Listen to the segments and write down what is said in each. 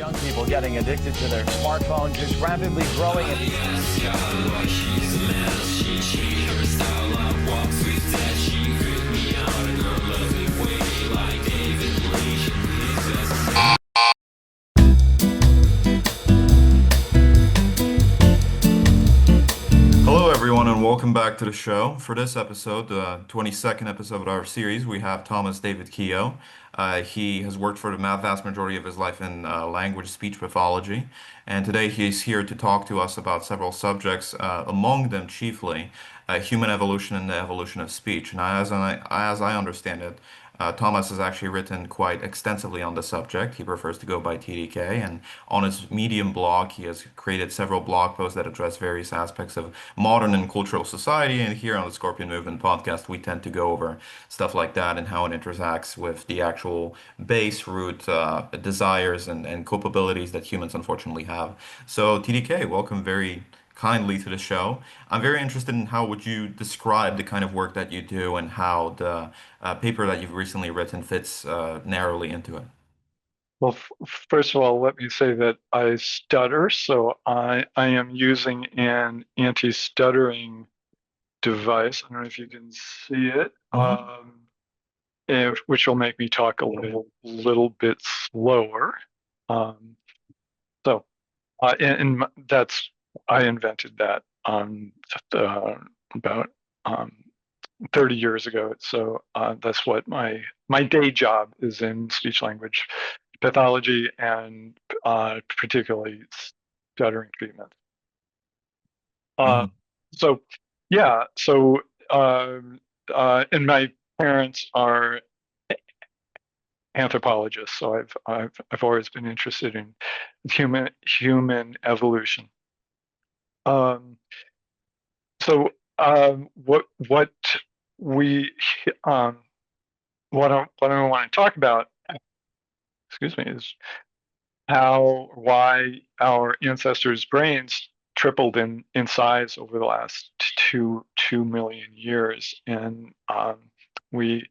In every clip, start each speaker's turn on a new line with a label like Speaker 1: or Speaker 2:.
Speaker 1: Young people getting addicted to their smartphones is rapidly growing.
Speaker 2: Hello, everyone, and welcome back to the show. For this episode, the 22nd episode of our series, we have Thomas David Kehoe. He has worked for the vast majority of his life in language speech pathology, and today he's here to talk to us about several subjects, among them chiefly human evolution and the evolution of speech. Now, as I understand it, Thomas has actually written quite extensively on the subject. He prefers to go by T.D.K, and on his Medium blog, he has created several blog posts that address various aspects of modern and cultural society. And here on the Scorpion Movement podcast, we tend to go over stuff like that and how it interacts with the actual base root desires and culpabilities that humans unfortunately have. So, T.D.K, welcome very kindly to the show. I'm very interested in how would you describe the kind of work that you do and how the paper that you've recently written fits narrowly into it.
Speaker 3: Well, first of all, let me say that I stutter, so I am using an anti-stuttering device. I don't know if you can see it,
Speaker 2: Mhm.
Speaker 3: which will make me talk a little bit slower. Um, so, and that's I invented that uh, about um, 30 years ago. So that's what my day job is in speech language pathology and particularly stuttering treatment. Uh,
Speaker 2: Mhm.
Speaker 3: so yeah, so and my parents are anthropologists, so I've always been interested in human evolution. Um, so what we um, what I want to talk about, excuse me, is why our ancestors' brains tripled in size over the last 2 million years, and we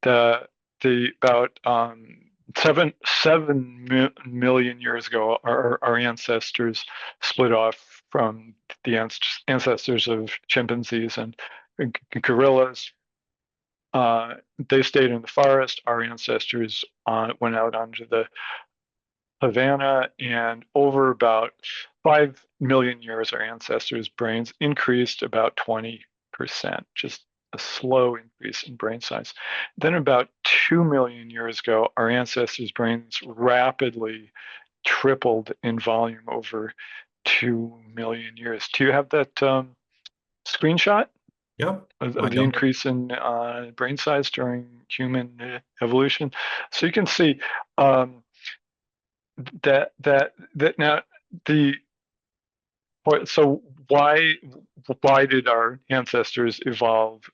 Speaker 3: the about 7 million years ago, our ancestors split off from the ancestors of chimpanzees and gorillas. They stayed in the forest. Our ancestors went out onto the Havana, and over about 5 million years, our ancestors' brains increased about 20%, just a slow increase in brain size. Then, about 2 million years ago, our ancestors' brains rapidly tripled in volume over 2 million years. Do you have that screenshot
Speaker 2: Yep, I
Speaker 3: of the
Speaker 2: got it.
Speaker 3: increase in brain size during human evolution? So you can see. That now the so why did our ancestors evolve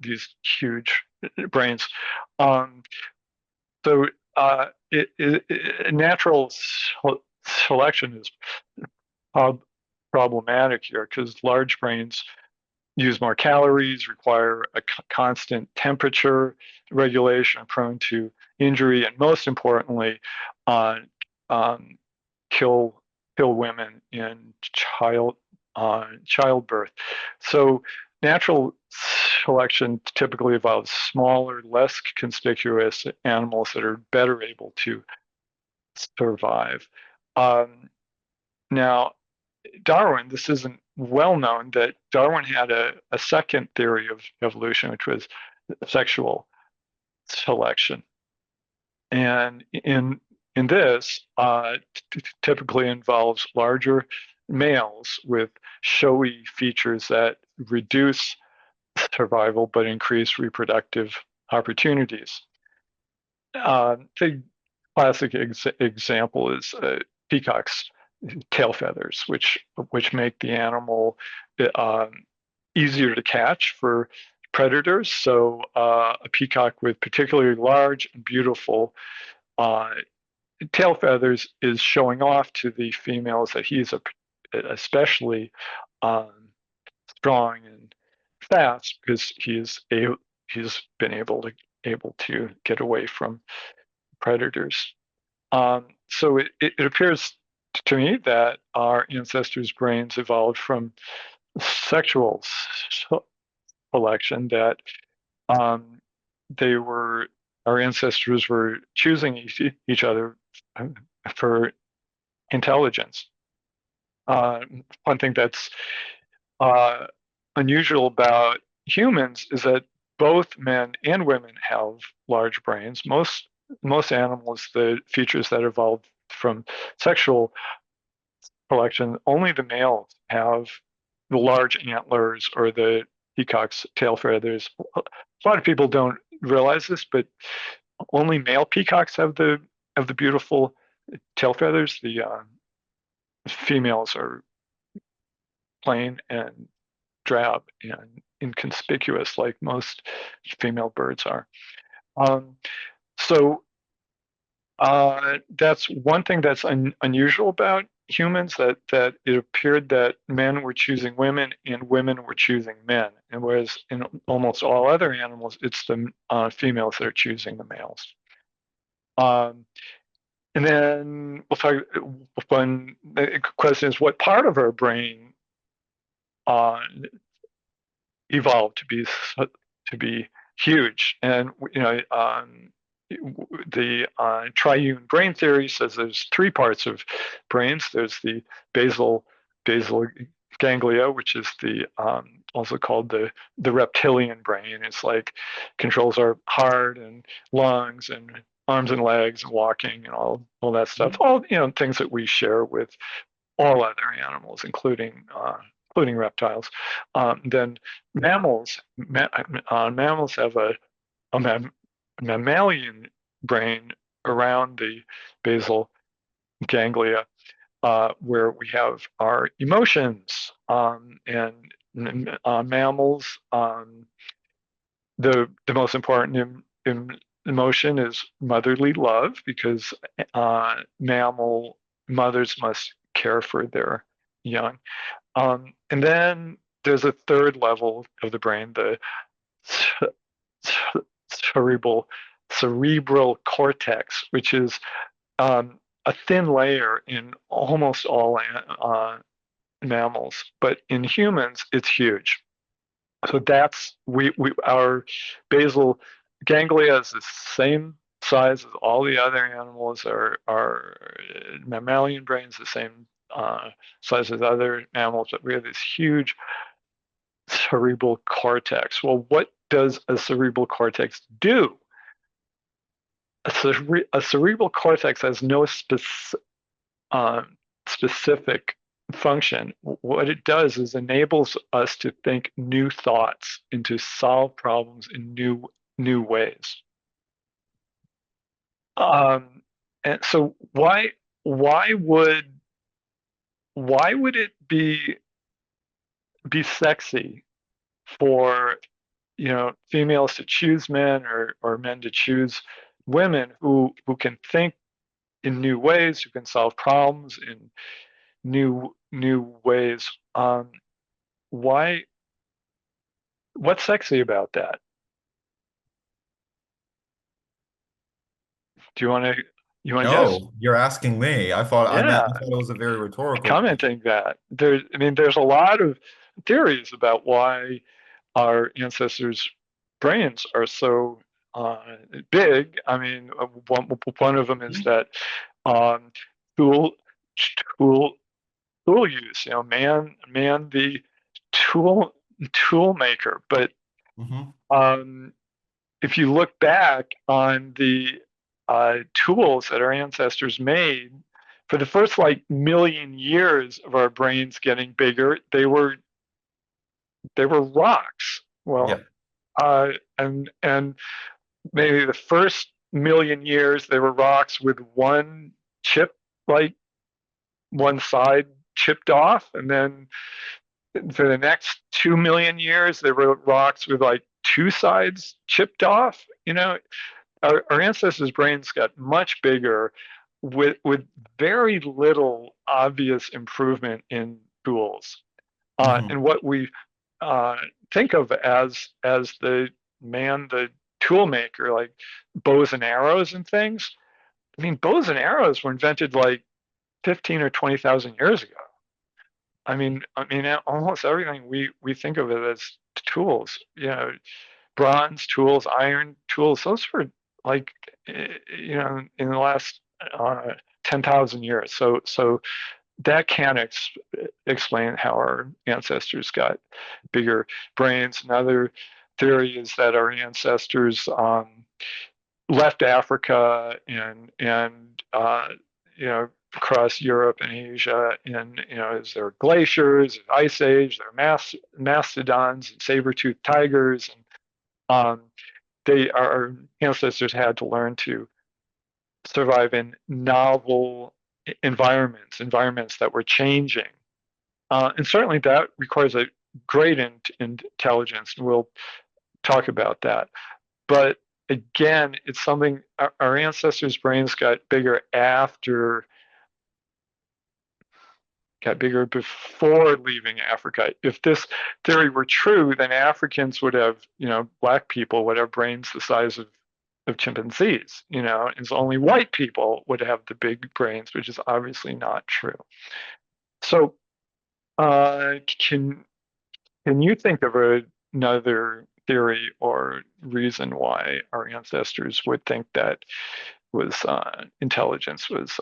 Speaker 3: these huge brains? Um, so natural selection is prob- problematic here because large brains use more calories, require a constant temperature regulation, are prone to injury, and most importantly, uh, um, kill women in childbirth. So natural selection typically involves smaller, less conspicuous animals that are better able to survive. Um, Now, Darwin, this isn't well known that Darwin had a second theory of evolution, which was sexual selection. And in this, typically involves larger males with showy features that reduce survival but increase reproductive opportunities. The classic example is peacocks' tail feathers, which make the animal um, easier to catch for predators. So a peacock with particularly large and beautiful uh, tail feathers is showing off to the females that he's especially um, strong and fast because he's been able to get away from predators. Um, so it appears to me that our ancestors' brains evolved from sexual selection, that um, they were our ancestors were choosing each other for intelligence. Uh, One thing that's uh, unusual about humans is that both men and women have large brains. Most animals, the features that evolved from sexual selection, only the males have the large antlers or the peacock's tail feathers. A lot of people don't realize this, but only male peacocks have the beautiful tail feathers. The females are plain and drab and inconspicuous, like most female birds are. Um, so that's one thing that's unusual about humans, that it appeared that men were choosing women and women were choosing men, and whereas in almost all other animals, it's the females that are choosing the males. Um, and then we'll talk. When the question is, what part of our brain uh, evolved to be huge? And the triune brain theory says there's three parts of brains. There's the basal ganglia, which is the also called the reptilian brain. It's like controls our heart and lungs and arms and legs and walking and all that stuff. All things that we share with all other animals, including reptiles. Then mammals have a mammalian brain around the basal ganglia, where we have our emotions. And mammals, the most important emotion is motherly love, because mammal mothers must care for their young. And then there's a third level of the brain, the cerebral cerebral cortex, which is a thin layer in almost all mammals, but in humans, it's huge. So that's we our basal ganglia is the same size as all the other animals. Our mammalian brains the same size as other mammals, but we have this huge cerebral cortex. Well, what does a cerebral cortex do? A cerebral cortex has no specific function. What it does is enables us to think new thoughts and to solve problems in new ways. And so why would why would it be sexy for females to choose men, or men to choose women who can think in new ways, who can solve problems in new ways? Why? What's sexy about that? Do you want to guess?
Speaker 2: Oh, you're asking me. I
Speaker 3: Yeah,
Speaker 2: thought it was a very rhetorical question.
Speaker 3: commenting that there's a lot of theories about why our ancestors' brains are so big. I mean, one of them is that um, tool tool tool use. Man the tool tool maker. But
Speaker 2: Mm-hmm.
Speaker 3: um, if you look back on the tools that our ancestors made, for the first like million years of our brains getting bigger, they were rocks.
Speaker 2: Yeah.
Speaker 3: Well, and maybe the first million years they were rocks with one chip, like one side chipped off, and then for the next 2 million years they were rocks with like two sides chipped off. Our ancestors' brains got much bigger with very little obvious improvement in tools.
Speaker 2: Mm-hmm.
Speaker 3: And what we uh, think of as the tool maker, like bows and arrows and things, I mean, bows and arrows were invented like 15 or 20,000 years ago. I mean, almost everything we think of it as tools. Bronze tools, iron tools. Those were like, in the last 10,000 years. So that can explain how our ancestors got bigger brains. Another theory is that our ancestors left Africa and across Europe and Asia, and as there were glaciers, ice age, there are mastodons and saber-toothed tigers, and our ancestors had to learn to survive in novel environments that were changing, and certainly that requires a great intelligence, and we'll talk about that. But again, it's something our ancestors' brains got bigger before leaving Africa. If this theory were true, then Africans would have, black people would have brains the size of chimpanzees, and so only white people would have the big brains, which is obviously not true. So, can you think of another theory or reason why our ancestors would think that was intelligence was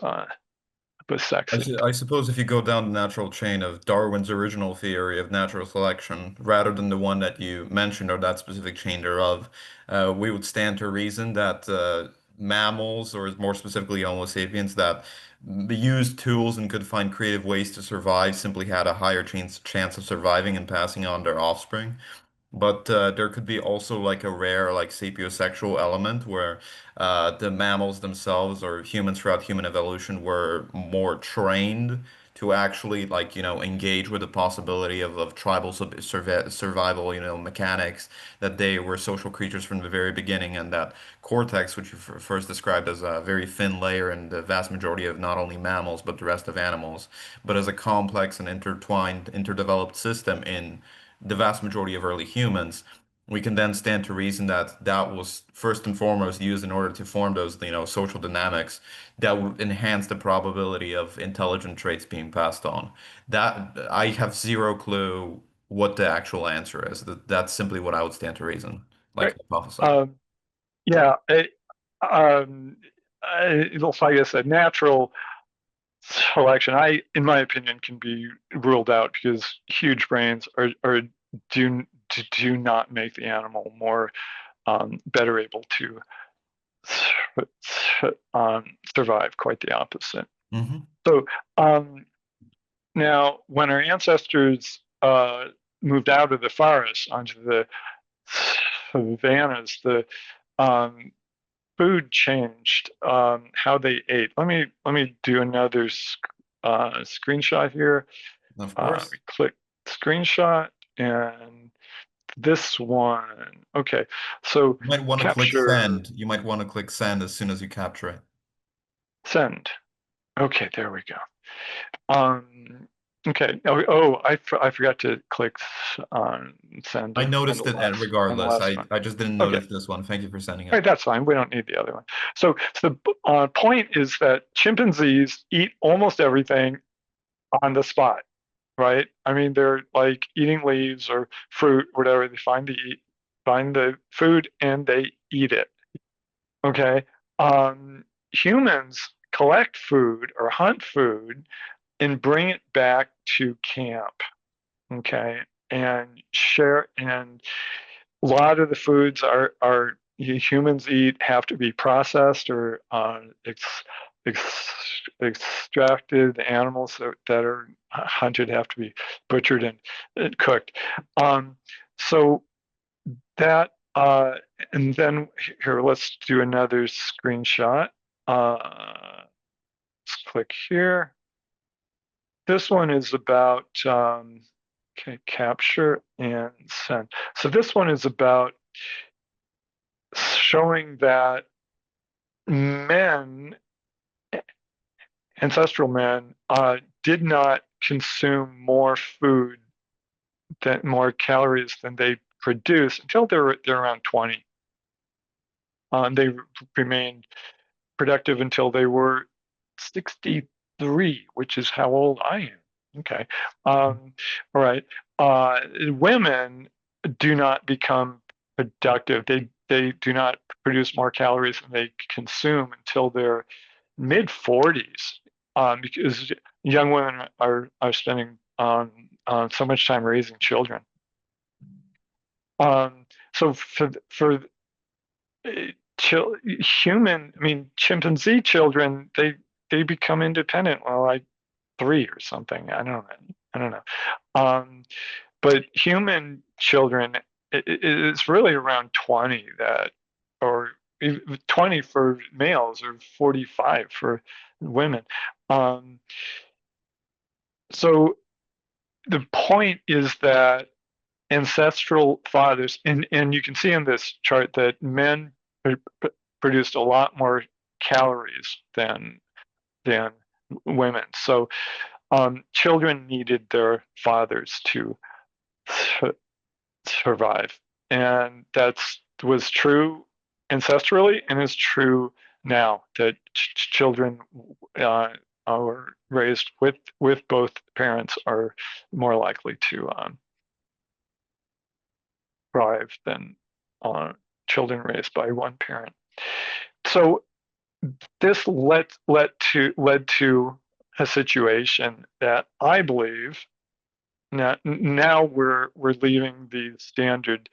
Speaker 3: sexy?
Speaker 2: I suppose if you go down the natural chain of Darwin's original theory of natural selection, rather than the one that you mentioned or that specific chain thereof, we would stand to reason that mammals, or more specifically Homo sapiens, that used tools and could find creative ways to survive simply had a higher chance of surviving and passing on their offspring. But there could be also like a rare like sapiosexual element where the mammals themselves or humans throughout human evolution were more trained to actually like engage with the possibility of tribal survival mechanics, that they were social creatures from the very beginning, and that cortex, which you first described as a very thin layer in the vast majority of not only mammals but the rest of animals, but as a complex and intertwined interdeveloped system in the vast majority of early humans, we can then stand to reason that that was first and foremost used in order to form those, social dynamics that would enhance the probability of intelligent traits being passed on. That I have zero clue what the actual answer is. That's simply what I would stand to reason, like
Speaker 3: Right.
Speaker 2: hypothesize.
Speaker 3: Um, yeah. Um, like I said, natural selection, in my opinion, can be ruled out because huge brains do do not make the animal more better able to survive. Quite the opposite.
Speaker 2: Hmm.
Speaker 3: So um, now, when our ancestors moved out of the forest onto the savannas, the um, food changed how they ate. Let me do another screenshot here.
Speaker 2: Of
Speaker 3: We
Speaker 2: course.
Speaker 3: click screenshot and this one. Okay, so
Speaker 2: You might want to click
Speaker 3: capture
Speaker 2: send. You might want to click send as soon as you capture it.
Speaker 3: send. Okay, there we go. Um, okay. I forgot to click send
Speaker 2: I
Speaker 3: on the
Speaker 2: noticed it
Speaker 3: last
Speaker 2: regardless. I,
Speaker 3: one.
Speaker 2: I just didn't
Speaker 3: Okay.
Speaker 2: notice this one. Thank you for sending
Speaker 3: All
Speaker 2: it.
Speaker 3: right, that's fine. We don't need the other one. So the point is that chimpanzees eat almost everything on the spot, right? I mean, they're like eating leaves or fruit, whatever. They find the food and they eat it. Okay. Humans collect food or hunt food and bring it back to camp. Okay, and share. And a lot of the foods humans eat have to be processed or extracted. The animals that are hunted have to be butchered and cooked. So that and then here, let's do another screenshot. Let's click here. This one is about okay, capture and send. So this one is about showing that men, ancestral men, did not consume more calories than they produced until they're around 20. They remained productive until they were 63, which is how old I am. Okay. All right. Women do not become productive. They do not produce more calories than they consume until their mid 40s, because young women are spending so much time raising children. So for chimpanzee children, they become independent, well, like 3 or something. I don't know. Um, but human children, it's really around 20 that, or 20 for males, or 45 for women. Um, so the point is that ancestral fathers, and you can see in this chart that men produced a lot more calories than women. So children needed their fathers to survive, and that was true ancestrally, and is true now that children are raised with both parents are more likely to thrive than children raised by one parent. So this led to a situation that I believe now we're leaving the standard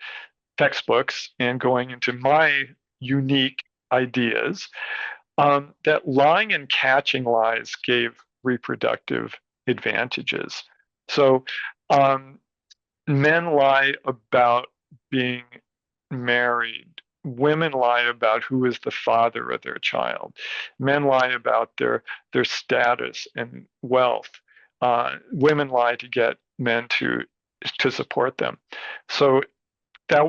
Speaker 3: textbooks and going into my unique ideas, that lying and catching lies gave reproductive advantages. So men lie about being married. Women lie about who is the father of their child. Men lie about their status and wealth. Women lie to get men to support them. So that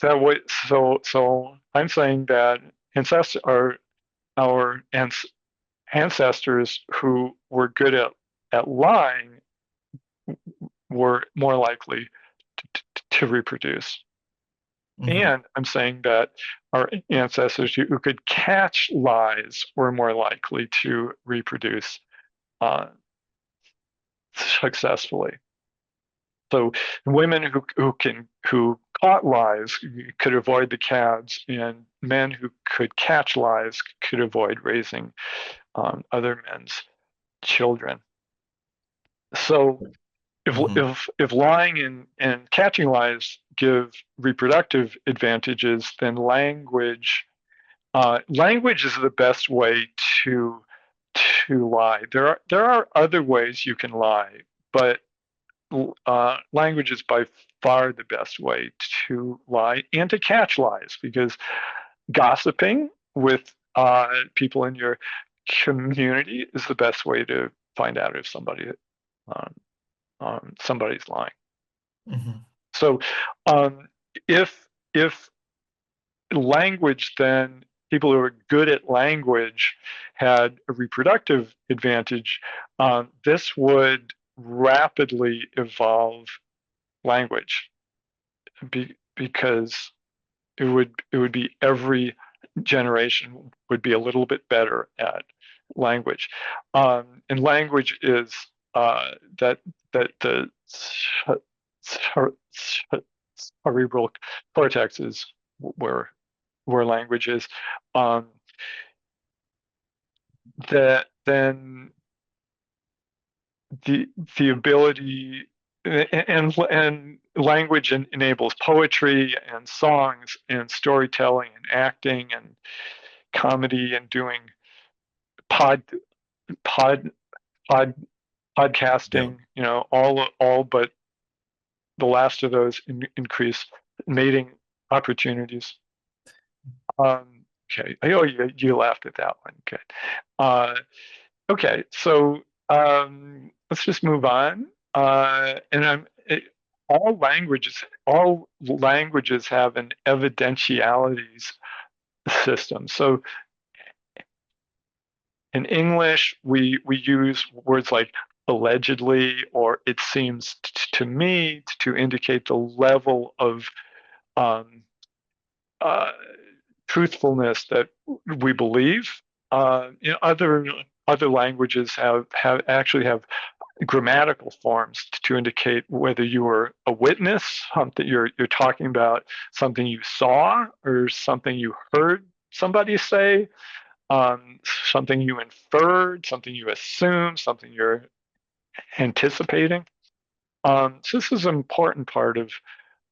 Speaker 3: that way, so I'm saying that our ancestors who were good at lying were more likely to reproduce.
Speaker 2: Mm-hmm.
Speaker 3: And I'm saying that our ancestors who could catch lies were more likely to reproduce uh, successfully. So women who caught lies could avoid the calves, and men who could catch lies could avoid raising other men's children. So
Speaker 2: Mm-hmm.
Speaker 3: if lying and catching lies give reproductive advantages, then language is the best way to lie. There are other ways you can lie, but language is by far the best way to lie and to catch lies, because gossiping with people in your community is the best way to find out if um, somebody's lying.
Speaker 2: Mm-hmm.
Speaker 3: So um, if language, then people who are good at language had a reproductive advantage, this would rapidly evolve language, because it would be every generation would be a little bit better at language, and language is that the cerebral cortex is where language is, um, that then the the ability, and language enables poetry and songs and storytelling and acting and comedy and doing pod pod pod
Speaker 2: Yeah.
Speaker 3: podcasting, all but the last of those increase mating opportunities. Okay. Oh, you laughed at that one. Good. Okay, so let's just move on. All languages have an evidentialities system. So in English, we use words like allegedly or it seems to me to indicate the level of um, uh, truthfulness that we believe. Other languages have grammatical forms to indicate whether you were a witness, something you're talking about, something you saw or something you heard somebody say, something you inferred, something you assumed, something you're anticipating. So this is an important part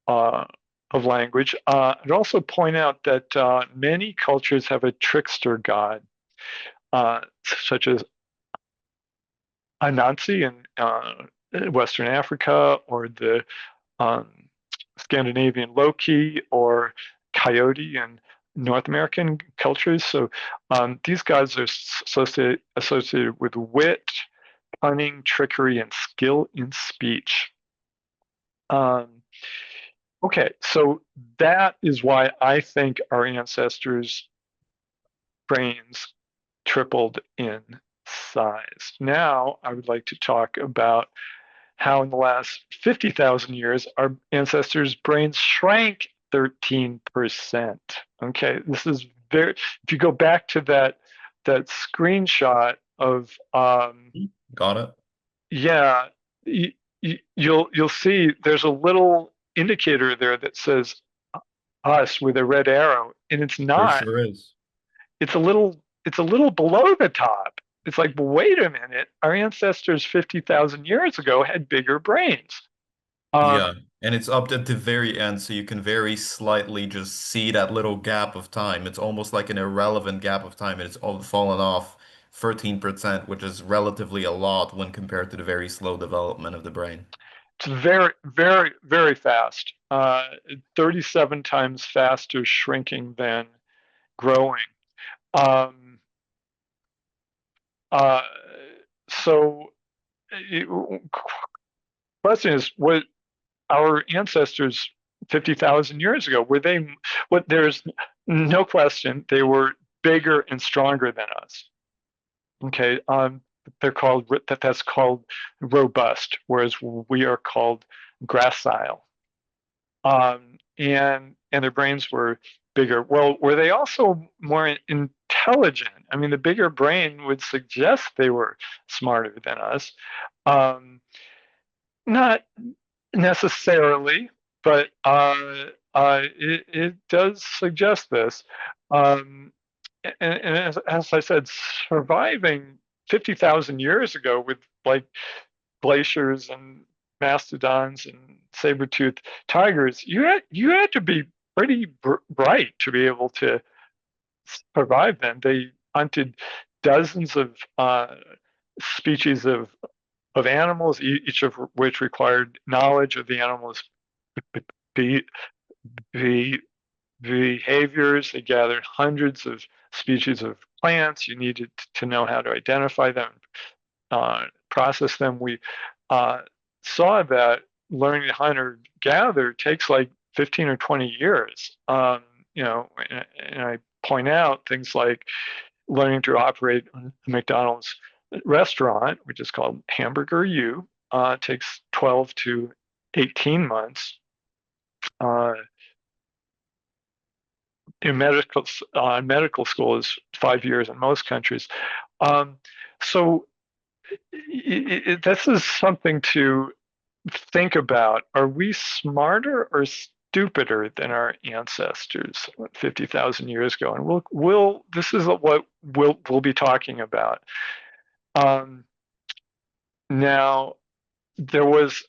Speaker 3: uh, of language. I'd also point out that many cultures have a trickster god, such as Anansi in Western Africa, or the um, Scandinavian Loki, or Coyote in North American cultures. So these gods are associated with wit, cunning, trickery, and skill in speech. Okay, so that is why I think our ancestors' brains tripled in size. Now, I would like to talk about how in the last 50,000 years, our ancestors' brains shrank 13%. Okay, this is very, if you go back to that screenshot of,
Speaker 2: Got it?
Speaker 3: yeah, you'll see there's a little indicator there that says us with a red arrow, and it's
Speaker 2: There
Speaker 3: not.
Speaker 2: sure is.
Speaker 3: It's a little below the top. It's like, wait a minute, our ancestors 50,000 years ago had bigger brains.
Speaker 2: Yeah,
Speaker 3: Um,
Speaker 2: and it's up at the very end, so you can very slightly just see that little gap of time. It's almost like an irrelevant gap of time, and it's all fallen off 13%, which is relatively a lot when compared to the very slow development of the brain.
Speaker 3: it's very, very, very fast. 37 times faster shrinking than growing. Um, uh, so, question is, what our ancestors 50,000 years ago, were they, what, there's no question, they were bigger and stronger than us. Okay. That's called robust, whereas we are called gracile. And their brains were bigger. Well, were they also more intelligent? I mean, the bigger brain would suggest they were smarter than us. Um, Not necessarily, but it does suggest this. Um, and as I said, surviving 50,000 years ago with like glaciers and mastodons and saber-toothed tigers, you had to be pretty bright to be able to survive then. They hunted dozens of species of animals, each of which required knowledge of the animal's be, be, behaviors. They gathered hundreds of species of plants. You needed to know how to identify them, process them. We saw that learning to hunt or gather takes like 15 or 20 years. And I point out things like learning to operate a McDonald's restaurant, which is called Hamburger U, takes 12 to 18 months. Uh, in medical school is 5 years in most countries. Um, so this is something to think about. Are we smarter or stupider than our ancestors 50,000 years ago? And this is what we'll be talking about. Now, there was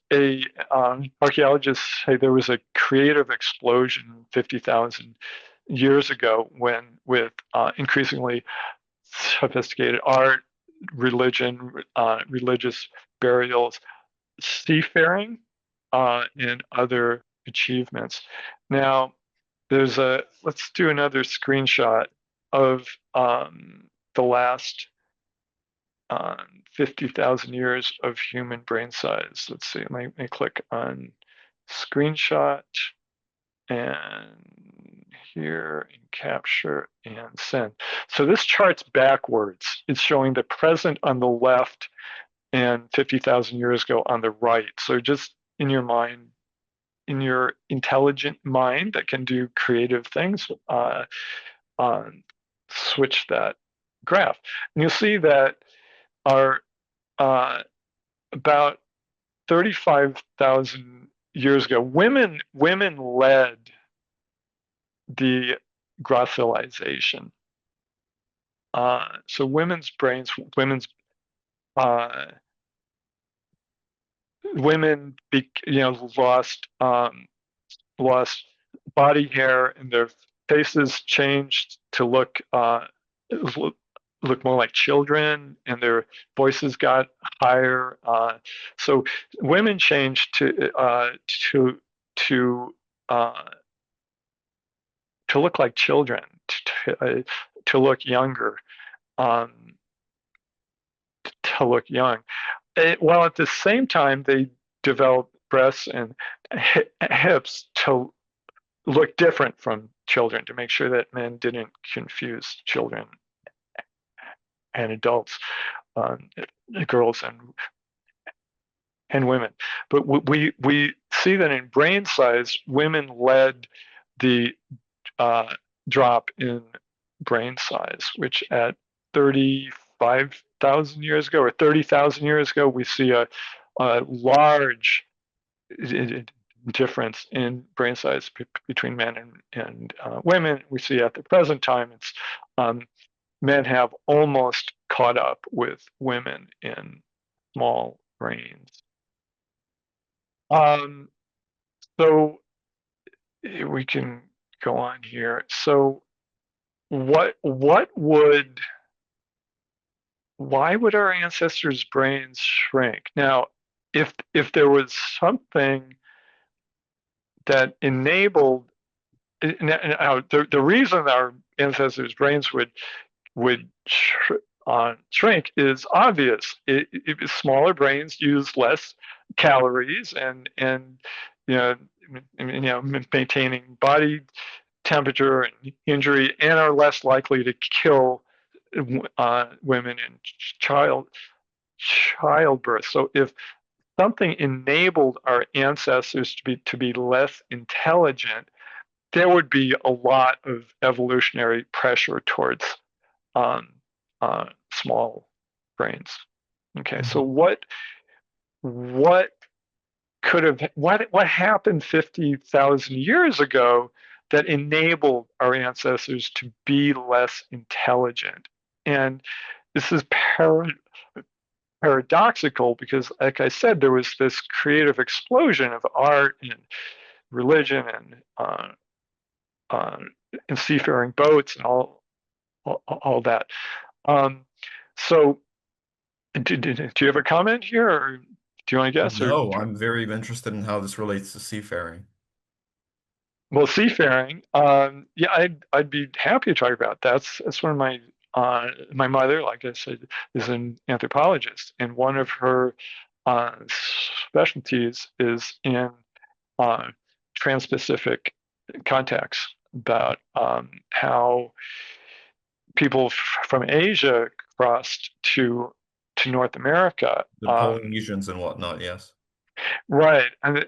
Speaker 3: archaeologists say there was a creative explosion 50,000 years ago when, with increasingly sophisticated art, religion, religious burials, seafaring, and other achievements. Now, let's do another screenshot of the last 50,000 years of human brain size. Let's see, let me click on screenshot, and here, and capture and send. So this chart's backwards. It's showing the present on the left and 50,000 years ago on the right. So just in your mind, in your intelligent mind that can do creative things, switch that graph. And you'll see that our about 35,000 years ago, women led the grossalization. So uh, women, lost body hair, and their faces changed to look more like children, and their voices got higher. So women changed to uh, to look like children, to look younger, um, to look young. While at the same time they developed breasts and hips to look different from children, to make sure that men didn't confuse children and adults, um, girls and women. But we see that in brain size, women led the drop in brain size, which at 35,000 years ago or 30,000 years ago, we see a large difference in brain size between men and women. We see at the present time, it's men have almost caught up with women in small brains. Um, so we can go on here. So why would our ancestors' brains shrink? Now, if there was something that enabled, now the reason our ancestors' brains would shrink is obvious. Smaller brains use less calories, and you know maintaining body temperature and injury, and are less likely to kill women in childbirth. So if something enabled our ancestors to be less intelligent, there would be a lot of evolutionary pressure towards um, small brains. Okay, so
Speaker 2: Mhm.
Speaker 3: what what happened 50,000 years ago that enabled our ancestors to be less intelligent? And this is paradoxical because, like I said, there was this creative explosion of art and religion uh, and seafaring boats and all that. Um, so, do you have a comment here, or do you want to guess, or
Speaker 2: No, I'm very interested in how this relates to seafaring.
Speaker 3: well, seafaring? Yeah, I'd be happy to talk about that. That's one of my mother, like I said, is an anthropologist, and one of her uh, specialties is in uh, trans-Pacific contacts, about how people from Asia crossed to North America.
Speaker 2: The Polynesians and whatnot, yes.
Speaker 3: Right, and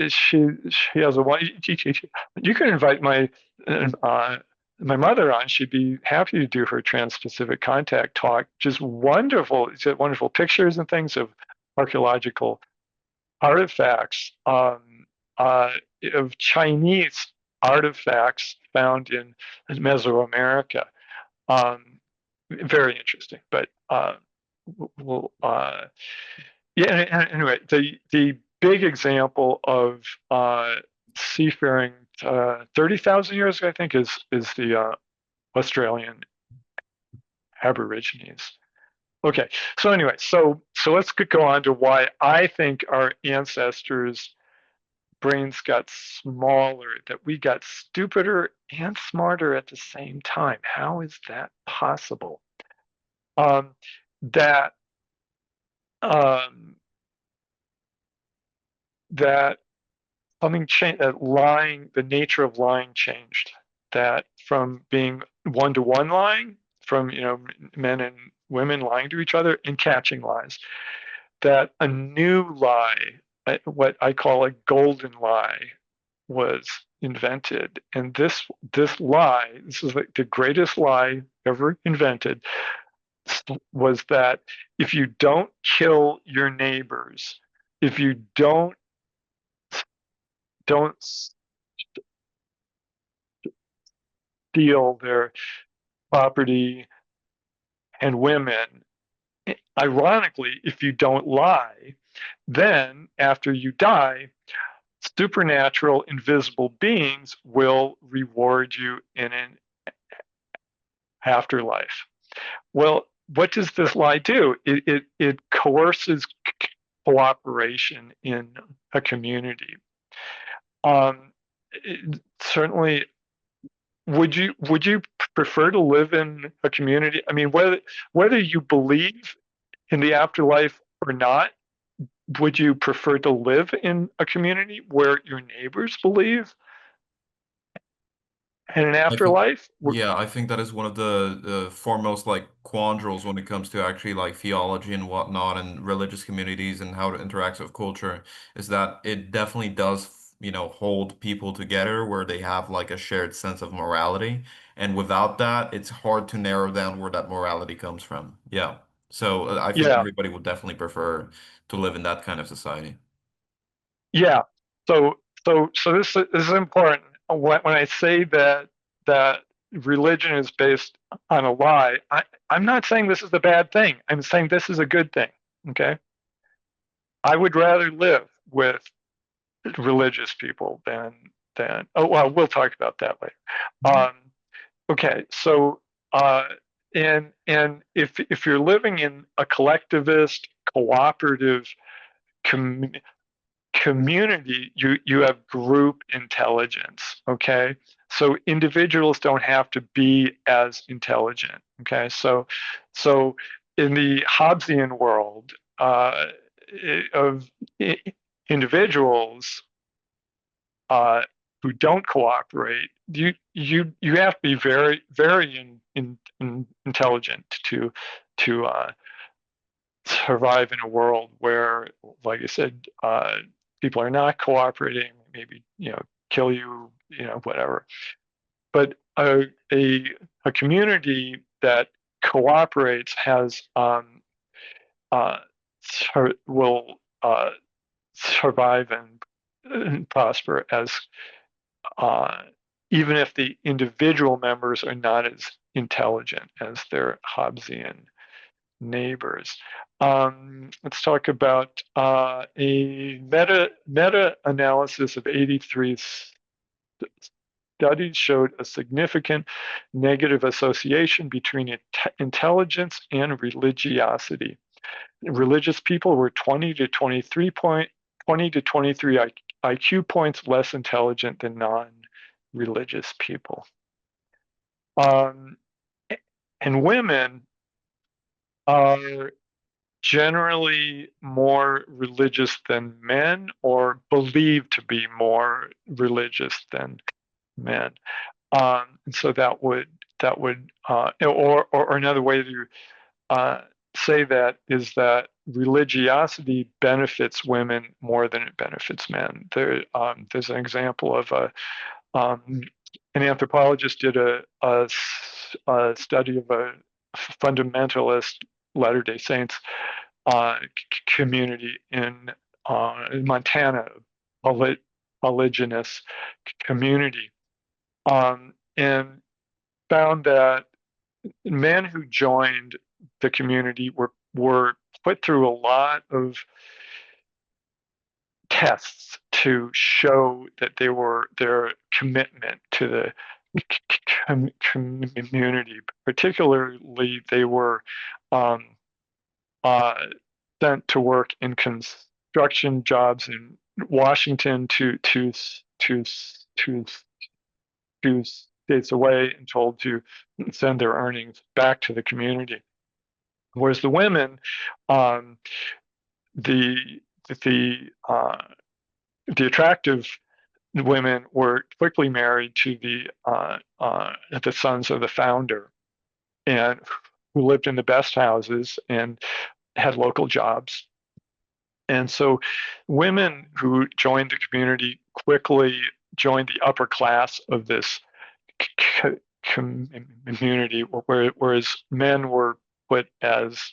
Speaker 3: she has a one. You can invite uh, my mother on. She'd be happy to do her trans-Pacific contact talk. Just wonderful. She had wonderful pictures and things of archaeological artifacts, uh, of Chinese artifacts found in Mesoamerica. Um, Very interesting. But we'll yeah. Anyway, the big example of seafaring 30,000 years ago, I think, is the Australian Aborigines. Okay, so anyway, so let's go on to why I think our ancestors' brains got smaller, that we got stupider and smarter at the same time. How is that possible? Um, that um, that something changed, that lying, the nature of lying changed. That from being one-to-one lying, from men and women lying to each other and catching lies, that a new lie, what I call a golden lie, was invented. And this lie, this is like the greatest lie ever invented. was that if you don't kill your neighbors, if you don't steal their property and women, ironically, if you don't lie, then after you die, supernatural invisible beings will reward you in an afterlife. Well, what does this lie do? It coerces cooperation in a community. Certainly, would you prefer to live in a community? I mean, whether you believe in the afterlife or not, would you prefer to live in a community where your neighbors believe in an
Speaker 2: I think,
Speaker 3: afterlife?
Speaker 2: yeah, I think that is one of the foremost like quandaries when it comes to actually like theology and whatnot and religious communities and how it interacts with culture, is that it definitely does, hold people together where they have like a shared sense of morality. And without that, it's hard to narrow down where that morality comes from. Yeah. So I think
Speaker 3: Yeah,
Speaker 2: everybody would definitely prefer to live in that kind of society.
Speaker 3: yeah. So this is important. When I say that religion is based on a lie, I'm not saying this is a bad thing. I'm saying this is a good thing. Okay. I would rather live with religious people than oh well, we'll talk about that later. Um, okay, so and if you're living in a collectivist, cooperative com- community, you have group intelligence. Okay, so individuals don't have to be as intelligent. Okay, so in the Hobbesian world of individuals uh, who don't cooperate, you have to be very intelligent to survive in a world where, like I said, people are not cooperating, maybe kill you, whatever. But a community that cooperates has uh, will survive and prosper as uh, even if the individual members are not as intelligent as their Hobbesian neighbors. Let's talk about a meta analysis of 83 studies showed a significant negative association between intelligence and religiosity. Religious people were 20 to 23 IQ points less intelligent than non-religious people. Um, and women are generally more religious than men, or believed to be more religious than men. And so or another way to uh, say that is that religiosity benefits women more than it benefits men. There's an example of um, an anthropologist did a study of a fundamentalist Latter-day Saints community in Montana, a polygynous community, and found that men who joined the community were put through a lot of tests to show that their commitment to the community. Particularly, they were um, uh, sent to work in construction jobs in Washington to states away and told to send their earnings back to the community. Whereas the women, um, the the uh, the attractive women were quickly married to the sons of the founder, and who lived in the best houses and had local jobs. And so women who joined the community quickly joined the upper class of this community, whereas men were put as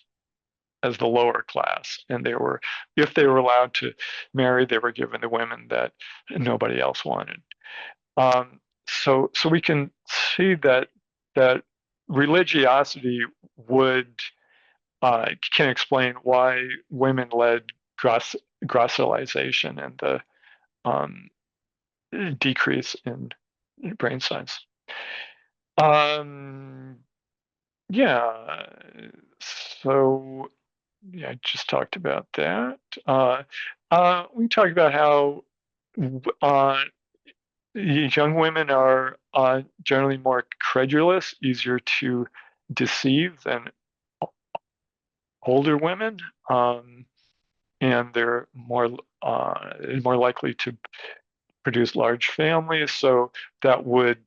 Speaker 3: the lower class, and if they were allowed to marry, they were given the women that nobody else wanted. So we can see that religiosity can explain why women led gracilization and the um, decrease in brain science. Yeah, so yeah, I just talked about that. We talked about how uh, young women are generally more credulous, easier to deceive than older women, and they're more likely to produce large families. So that would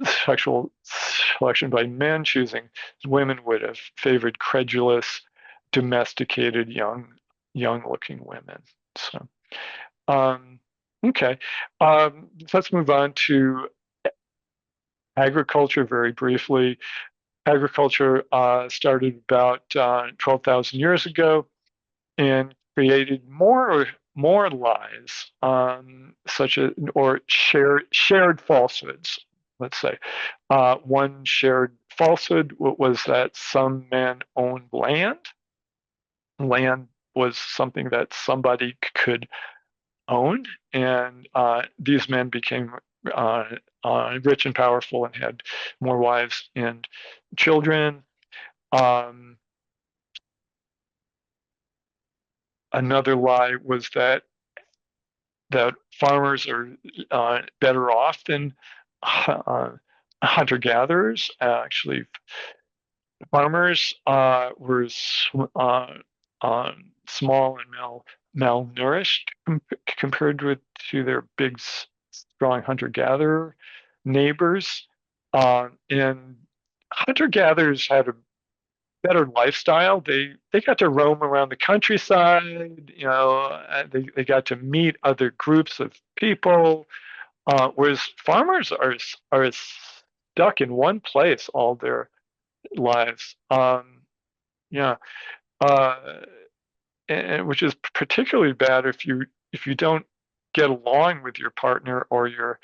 Speaker 3: sexual selection by men choosing women would have favored credulous, domesticated, young-looking women. So, okay, let's move on to agriculture very briefly. Agriculture started about 12,000 years ago and created more lies, such as or shared falsehoods. Let's say one shared falsehood was that some men owned land. Land was something that somebody could own, and these men became rich and powerful and had more wives and children. Um, Another lie was that farmers are better off than hunter gatherers. Actually, farmers were small and malnourished compared to their big, strong hunter gatherer neighbors. And hunter gatherers had a better lifestyle. They got to roam around the countryside. They got to meet other groups of people. Whereas farmers are stuck in one place all their lives. Yeah, uh, and which is particularly bad if you don't get along with your partner or your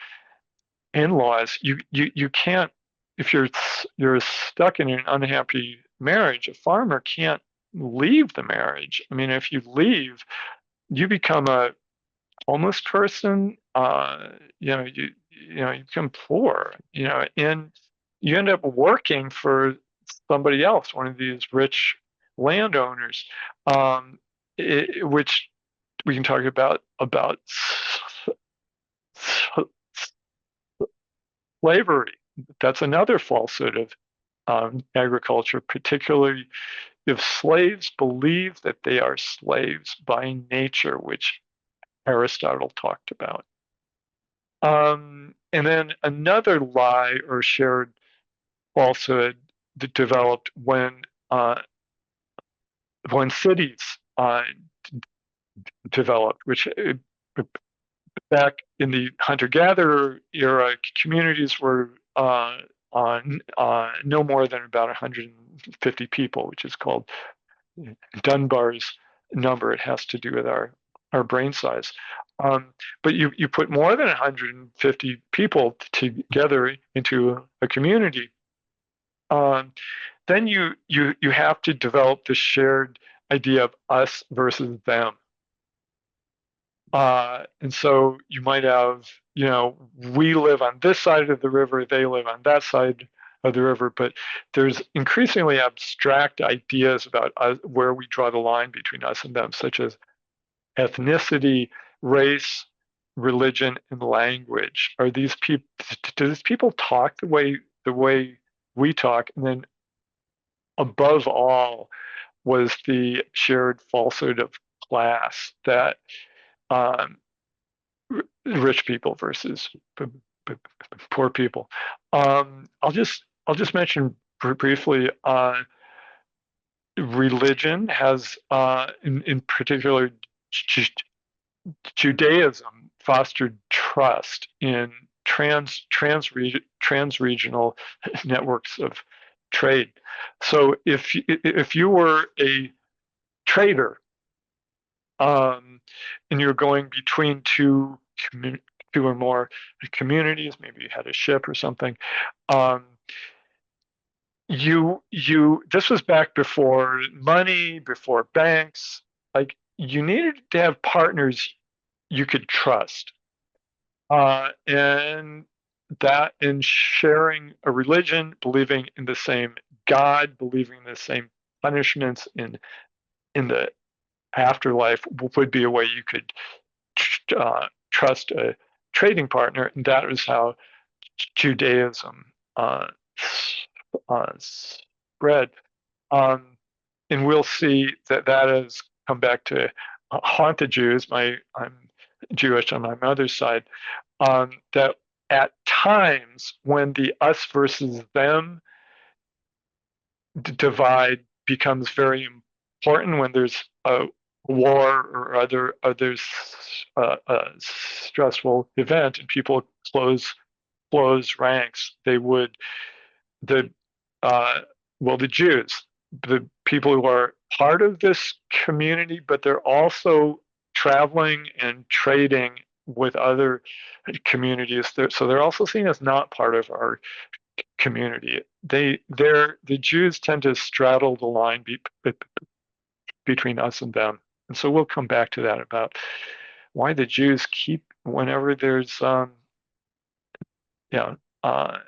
Speaker 3: in-laws. You can't, if you're stuck in an unhappy marriage. A farmer can't leave the marriage. I mean, if you leave, you become a homeless person. You become poor. And you end up working for somebody else, one of these rich landowners, which we can talk about slavery. That's another falsehood of agriculture, particularly if slaves believe that they are slaves by nature, which Aristotle talked about. And then another lie or shared falsehood that developed when cities developed, which back in the hunter-gatherer era, communities were no more than about 150 people, which is called Dunbar's number. It has to do with our brain size. But you put more than 150 people together into a community, then you have to develop the shared idea of us versus them. And so you might have, we live on this side of the river, they live on that side of the river, but there's increasingly abstract ideas about where we draw the line between us and them, such as ethnicity, race, religion, and language. Do these people talk the way we talk? And then above all was the shared falsehood of class, that um, rich people versus poor people. I'll just mention briefly. Religion has, in particular, Judaism fostered trust in trans regional networks of trade. So if you were a trader, and you're going between two or more communities, maybe you had a ship or something. Um, this was back before money, before banks. Like, you needed to have partners you could trust, and that in sharing a religion, believing in the same God, believing in the same punishments in the afterlife would be a way you could trust a trading partner, and that was how Judaism uh, spread. Um, and we'll see that that has come back to haunt the Jews. I'm Jewish on my mother's side. That at times when the us versus them divide becomes very important, when there's a war or other stressful event, and people close ranks, they would the uh, the Jews, the people who are part of this community, but they're also traveling and trading with other communities. So they're also seen as not part of our community. The Jews tend to straddle the line between us and them, and so we'll come back to that about why the Jews keep, whenever there's yeah uh,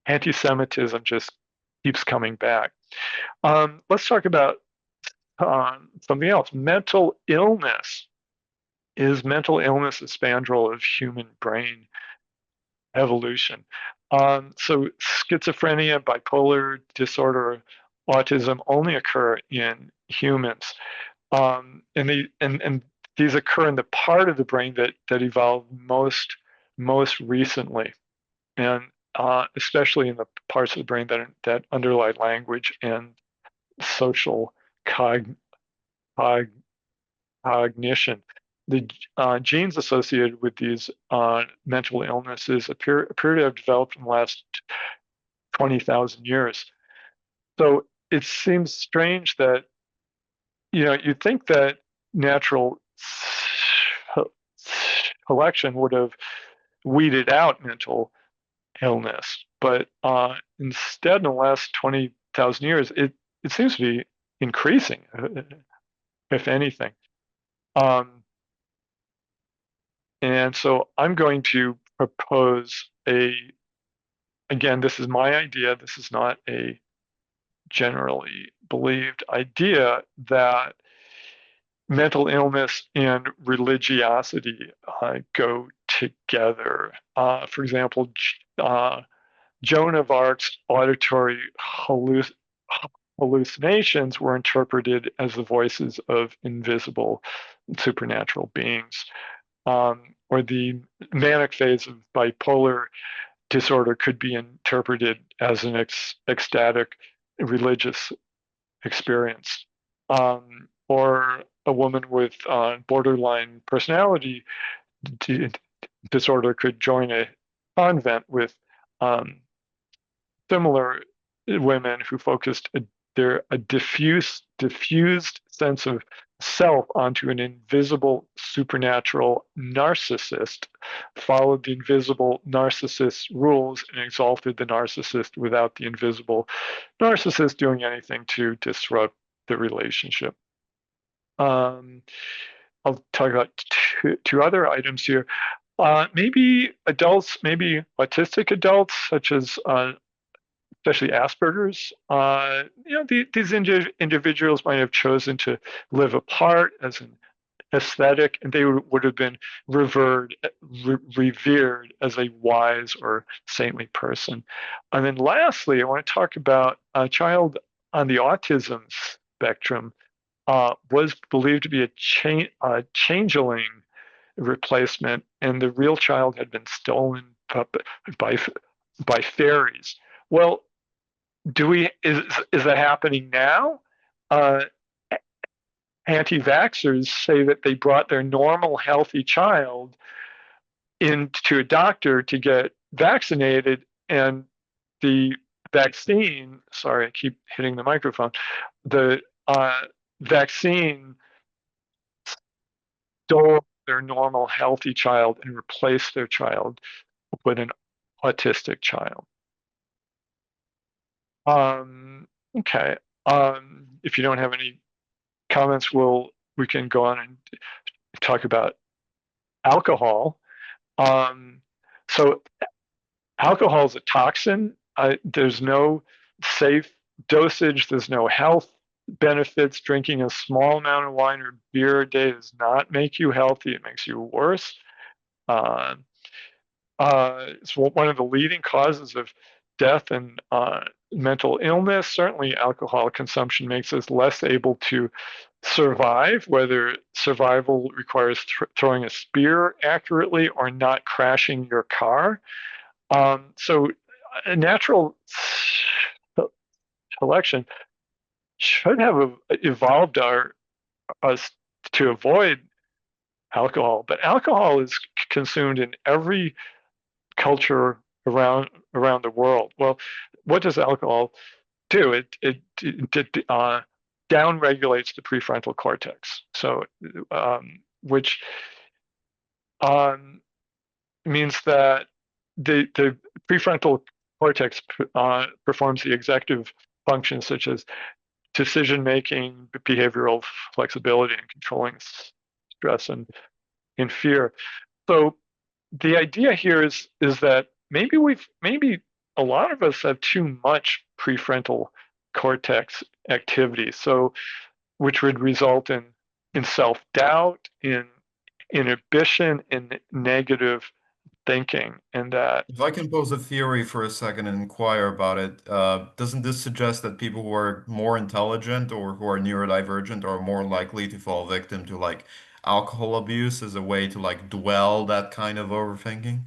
Speaker 3: anti-Semitism, just keeps coming back. Let's talk about something else. Mental illness. Is mental illness a spandrel of human brain evolution? So schizophrenia, bipolar disorder, autism only occur in humans, and these occur in the part of the brain that evolved most recently, and especially in the parts of the brain that underlie language and social cog, cog, cognition. The genes associated with these mental illnesses appear to have developed in the last 20,000 years. So it seems strange that, you'd think that natural selection would have weeded out mental illness, but instead, in the last 20,000 years, it seems to be increasing, if anything. And so I'm going to propose again, this is my idea, this is not a generally believed idea, that mental illness and religiosity go together. For example, Joan of Arc's auditory hallucinations were interpreted as the voices of invisible supernatural beings. Or the manic phase of bipolar disorder could be interpreted as an ecstatic religious experience. Or a woman with borderline personality disorder could join a convent with um, similar women who focused a diffused sense of self onto an invisible supernatural narcissist, followed the invisible narcissist's rules, and exalted the narcissist without the invisible narcissist doing anything to disrupt the relationship. I'll talk about two other items here. Maybe adults, maybe autistic adults, such as especially Asperger's. These individuals might have chosen to live apart as an aesthetic, and they would have been revered as a wise or saintly person. And then lastly, I want to talk about a child on the autism spectrum was believed to be a changeling replacement, and the real child had been stolen by by fairies. Well, is that happening now? Uh, Anti-vaxxers say that they brought their normal, healthy child into a doctor to get vaccinated, and the vaccine, sorry, I keep hitting the microphone. The vaccine stole their normal healthy child and replaced their child with an autistic child. Okay. If you don't have any comments, we can go on and talk about alcohol. So alcohol is a toxin. There's no safe dosage. There's no health benefits. Drinking a small amount of wine or beer a day does not make you healthy. It makes you worse. Uh, it's one of the leading causes of death and mental illness. Certainly, alcohol consumption makes us less able to survive, whether survival requires throwing a spear accurately or not crashing your car. So a natural selection should have evolved us to avoid alcohol, but alcohol is consumed in every culture around the world. Well, what does alcohol do? It down regulates the prefrontal cortex, so which means that the prefrontal cortex performs the executive functions such as decision making, behavioral flexibility, and controlling stress and fear. So the idea here is that maybe a lot of us have too much prefrontal cortex activity, so which would result in self-doubt, in inhibition, in negative thinking, and that
Speaker 2: If I can pose a theory for a second and inquire about it, doesn't this suggest that people who are more intelligent or who are neurodivergent are more likely to fall victim to like alcohol abuse as a way to like dwell that kind of overthinking?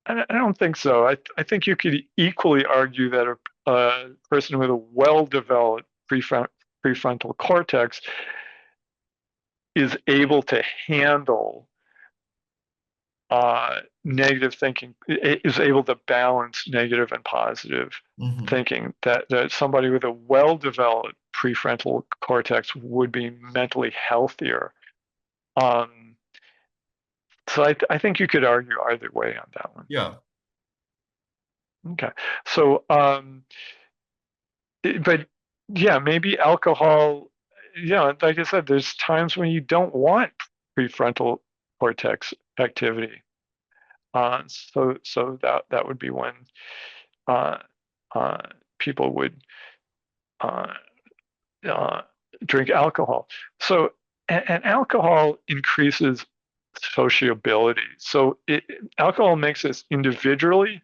Speaker 3: I don't think so. I think you could equally argue that a person with a well-developed prefrontal cortex is able to handle negative thinking, is able to balance negative and positive
Speaker 2: Hmm.
Speaker 3: thinking. That somebody with a well-developed prefrontal cortex would be mentally healthier. Um, so I think you could argue either way on that one.
Speaker 2: Yeah.
Speaker 3: Okay. So, but yeah, maybe alcohol, yeah, like I said, there's times when you don't want prefrontal cortex activity. So that would be when uh, uh, people would uh, uh, drink alcohol. So, and alcohol increases sociability. So alcohol makes us individually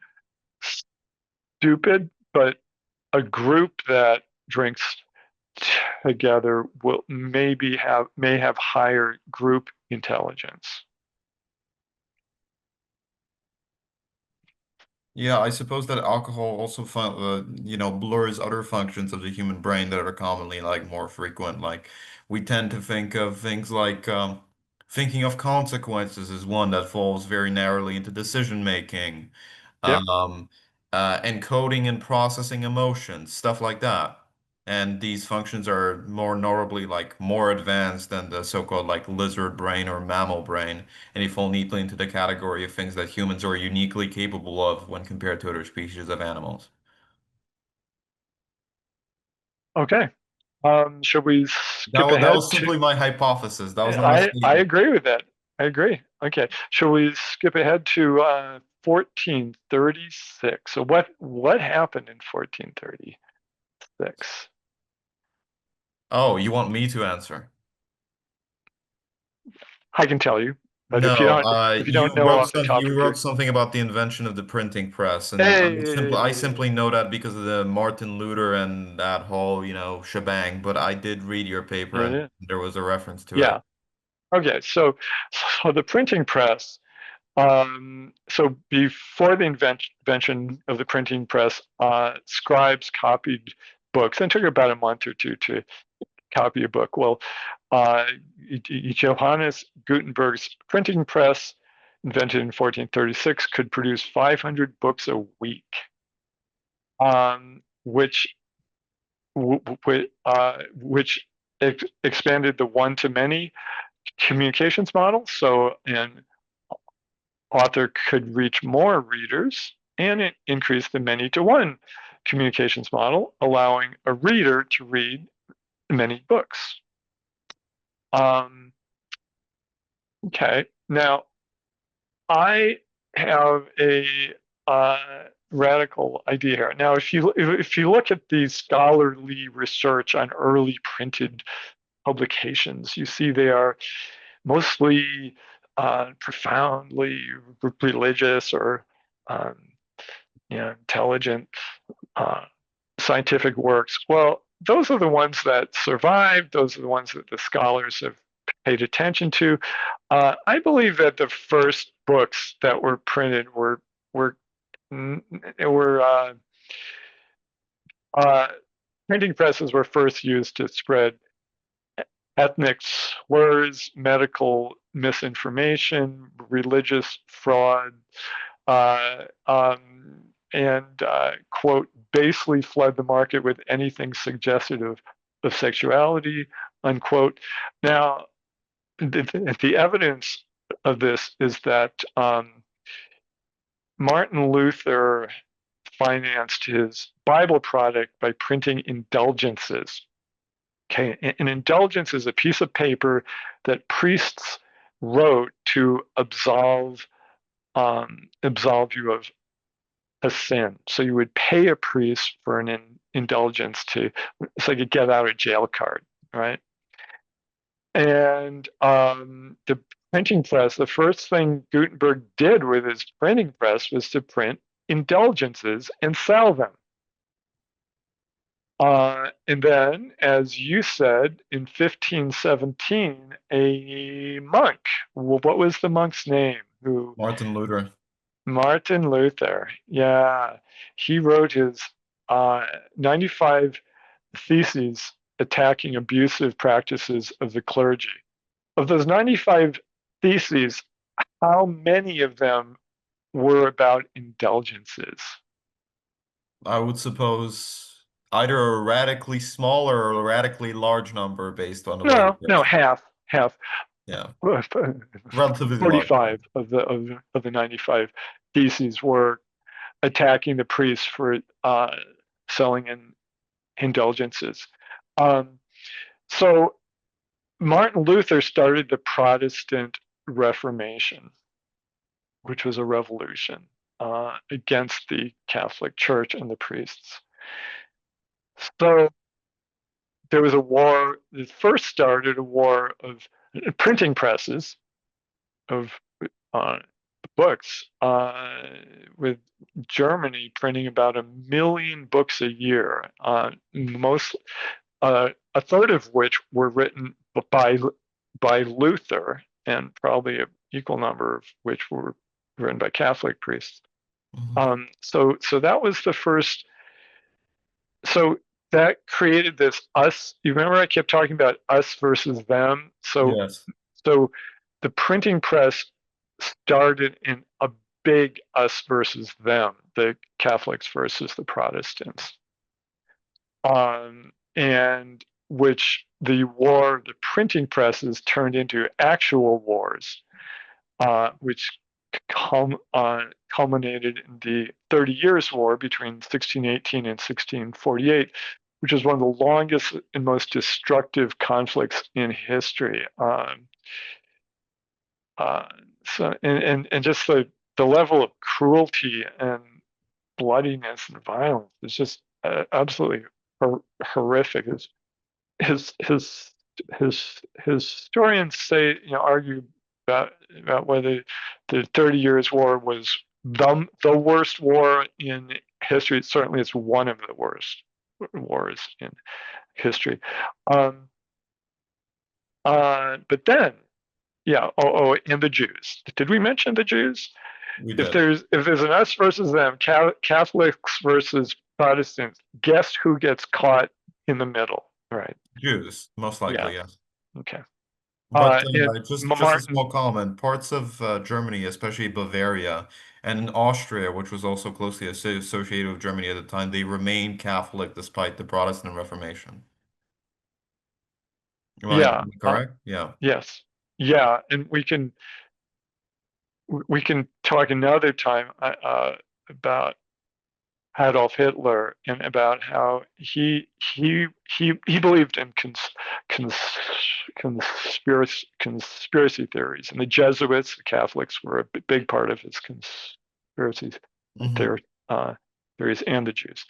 Speaker 3: stupid, but a group that drinks together will may have higher group intelligence.
Speaker 2: Yeah, I suppose that alcohol also blurs other functions of the human brain that are commonly like more frequent. Like we tend to think of things like thinking of consequences as one that falls very narrowly into decision making,
Speaker 3: Yep.
Speaker 2: um, encoding and processing emotions, stuff like that. And these functions are more notably like more advanced than the so-called like lizard brain or mammal brain, and they fall neatly into the category of things that humans are uniquely capable of when compared to other species of animals.
Speaker 3: Okay. Should we skip
Speaker 2: That
Speaker 3: ahead
Speaker 2: was
Speaker 3: to?
Speaker 2: simply my hypothesis. That was not a
Speaker 3: I
Speaker 2: statement.
Speaker 3: agree with that. I agree. Okay. Shall we skip ahead to 1436? So what happened in 1436?
Speaker 2: Oh, you want me to answer?
Speaker 3: I can tell you, but
Speaker 2: No,
Speaker 3: if you don't know off the top
Speaker 2: you
Speaker 3: of
Speaker 2: wrote
Speaker 3: your
Speaker 2: something about the invention of the printing press, and I
Speaker 3: hey,
Speaker 2: simply know that because of the Martin Luther and that whole, shebang. But I did read your paper,
Speaker 3: there it
Speaker 2: and
Speaker 3: is.
Speaker 2: there was a reference to it.
Speaker 3: Yeah. Okay. So the printing press. So before the invention of the printing press, scribes copied books and took about a month or two to copy a book. Well, uh, Johannes Gutenberg's printing press invented in 1436, could produce 500 books a week, which expanded the one-to-many communications model. So an author could reach more readers, and it increased the many-to-one communications model, allowing a reader to read many books. Okay, now I have a radical idea here. Now, if you look at the scholarly research on early printed publications, you see they are mostly profoundly religious or intelligent scientific works. Well, those are the ones that survived. Those are the ones that the scholars have paid attention to. I believe that the first books that were printed were printing presses were first used to spread ethnic slurs, medical misinformation, religious fraud, and quote, basely flood the market with anything suggestive of sexuality, unquote. Now, the evidence of this is that Martin Luther financed his Bible product by printing indulgences. Okay, an indulgence is a piece of paper that priests wrote to absolve you of a sin. So you would pay a priest for an indulgence it's like a get out of jail card, right? And the printing press, the first thing Gutenberg did with his printing press was to print indulgences and sell them. And then, as you said, in 1517, a monk, what was the monk's name?
Speaker 2: Martin Luther.
Speaker 3: Martin Luther, yeah. He wrote his 95 theses attacking abusive practices of the clergy. Of those 95 theses, how many of them were about indulgences?
Speaker 2: I would suppose either a radically small or a radically large number based on the way you
Speaker 3: No,
Speaker 2: phrased it.
Speaker 3: half.
Speaker 2: Yeah, relatively large.
Speaker 3: 45 of the 95 theses were attacking the priests for selling indulgences. So Martin Luther started the Protestant Reformation, which was a revolution against the Catholic Church and the priests. So there was a war. It first started a war of printing presses of books, with Germany printing about 1 million books a year, most a third of which were written by Luther, and probably an equal number of which were written by Catholic priests.
Speaker 2: Mhm.
Speaker 3: So that was the first. So that created this us. You remember I kept talking about us versus them.
Speaker 2: Yes.
Speaker 3: So the printing press started in a big us versus them, the Catholics versus the Protestants, and which the printing presses turned into actual wars, which culminated in the 30 Years' War between 1618 and 1648, which is one of the longest and most destructive conflicts in history. So and just the level of cruelty and bloodiness and violence is just absolutely horrific. His his historians say, argue about whether the 30 Years' War was the worst war in history. Certainly, it's one of the worst wars in history. But then, yeah. And the Jews. Did we mention the Jews?
Speaker 2: We
Speaker 3: If
Speaker 2: did.
Speaker 3: there's an us versus them, Catholics versus Protestants, guess who gets caught in the middle? Right.
Speaker 2: Jews, most
Speaker 3: Yeah.
Speaker 2: likely, yes.
Speaker 3: Okay.
Speaker 2: But
Speaker 3: And
Speaker 2: just a
Speaker 3: Martin,
Speaker 2: small comment. Parts of Germany, especially Bavaria and Austria, which was also closely associated with Germany at the time, they remained Catholic despite the Protestant Reformation.
Speaker 3: yeah,
Speaker 2: Am I correct? Yeah.
Speaker 3: yes, yeah, and we can talk another time about Adolf Hitler and about how he believed in cons, conspiracy theories, and the Jesuits, the Catholics, were a big part of his conspiracy
Speaker 2: Hmm.
Speaker 3: theory, theories, and the Jews,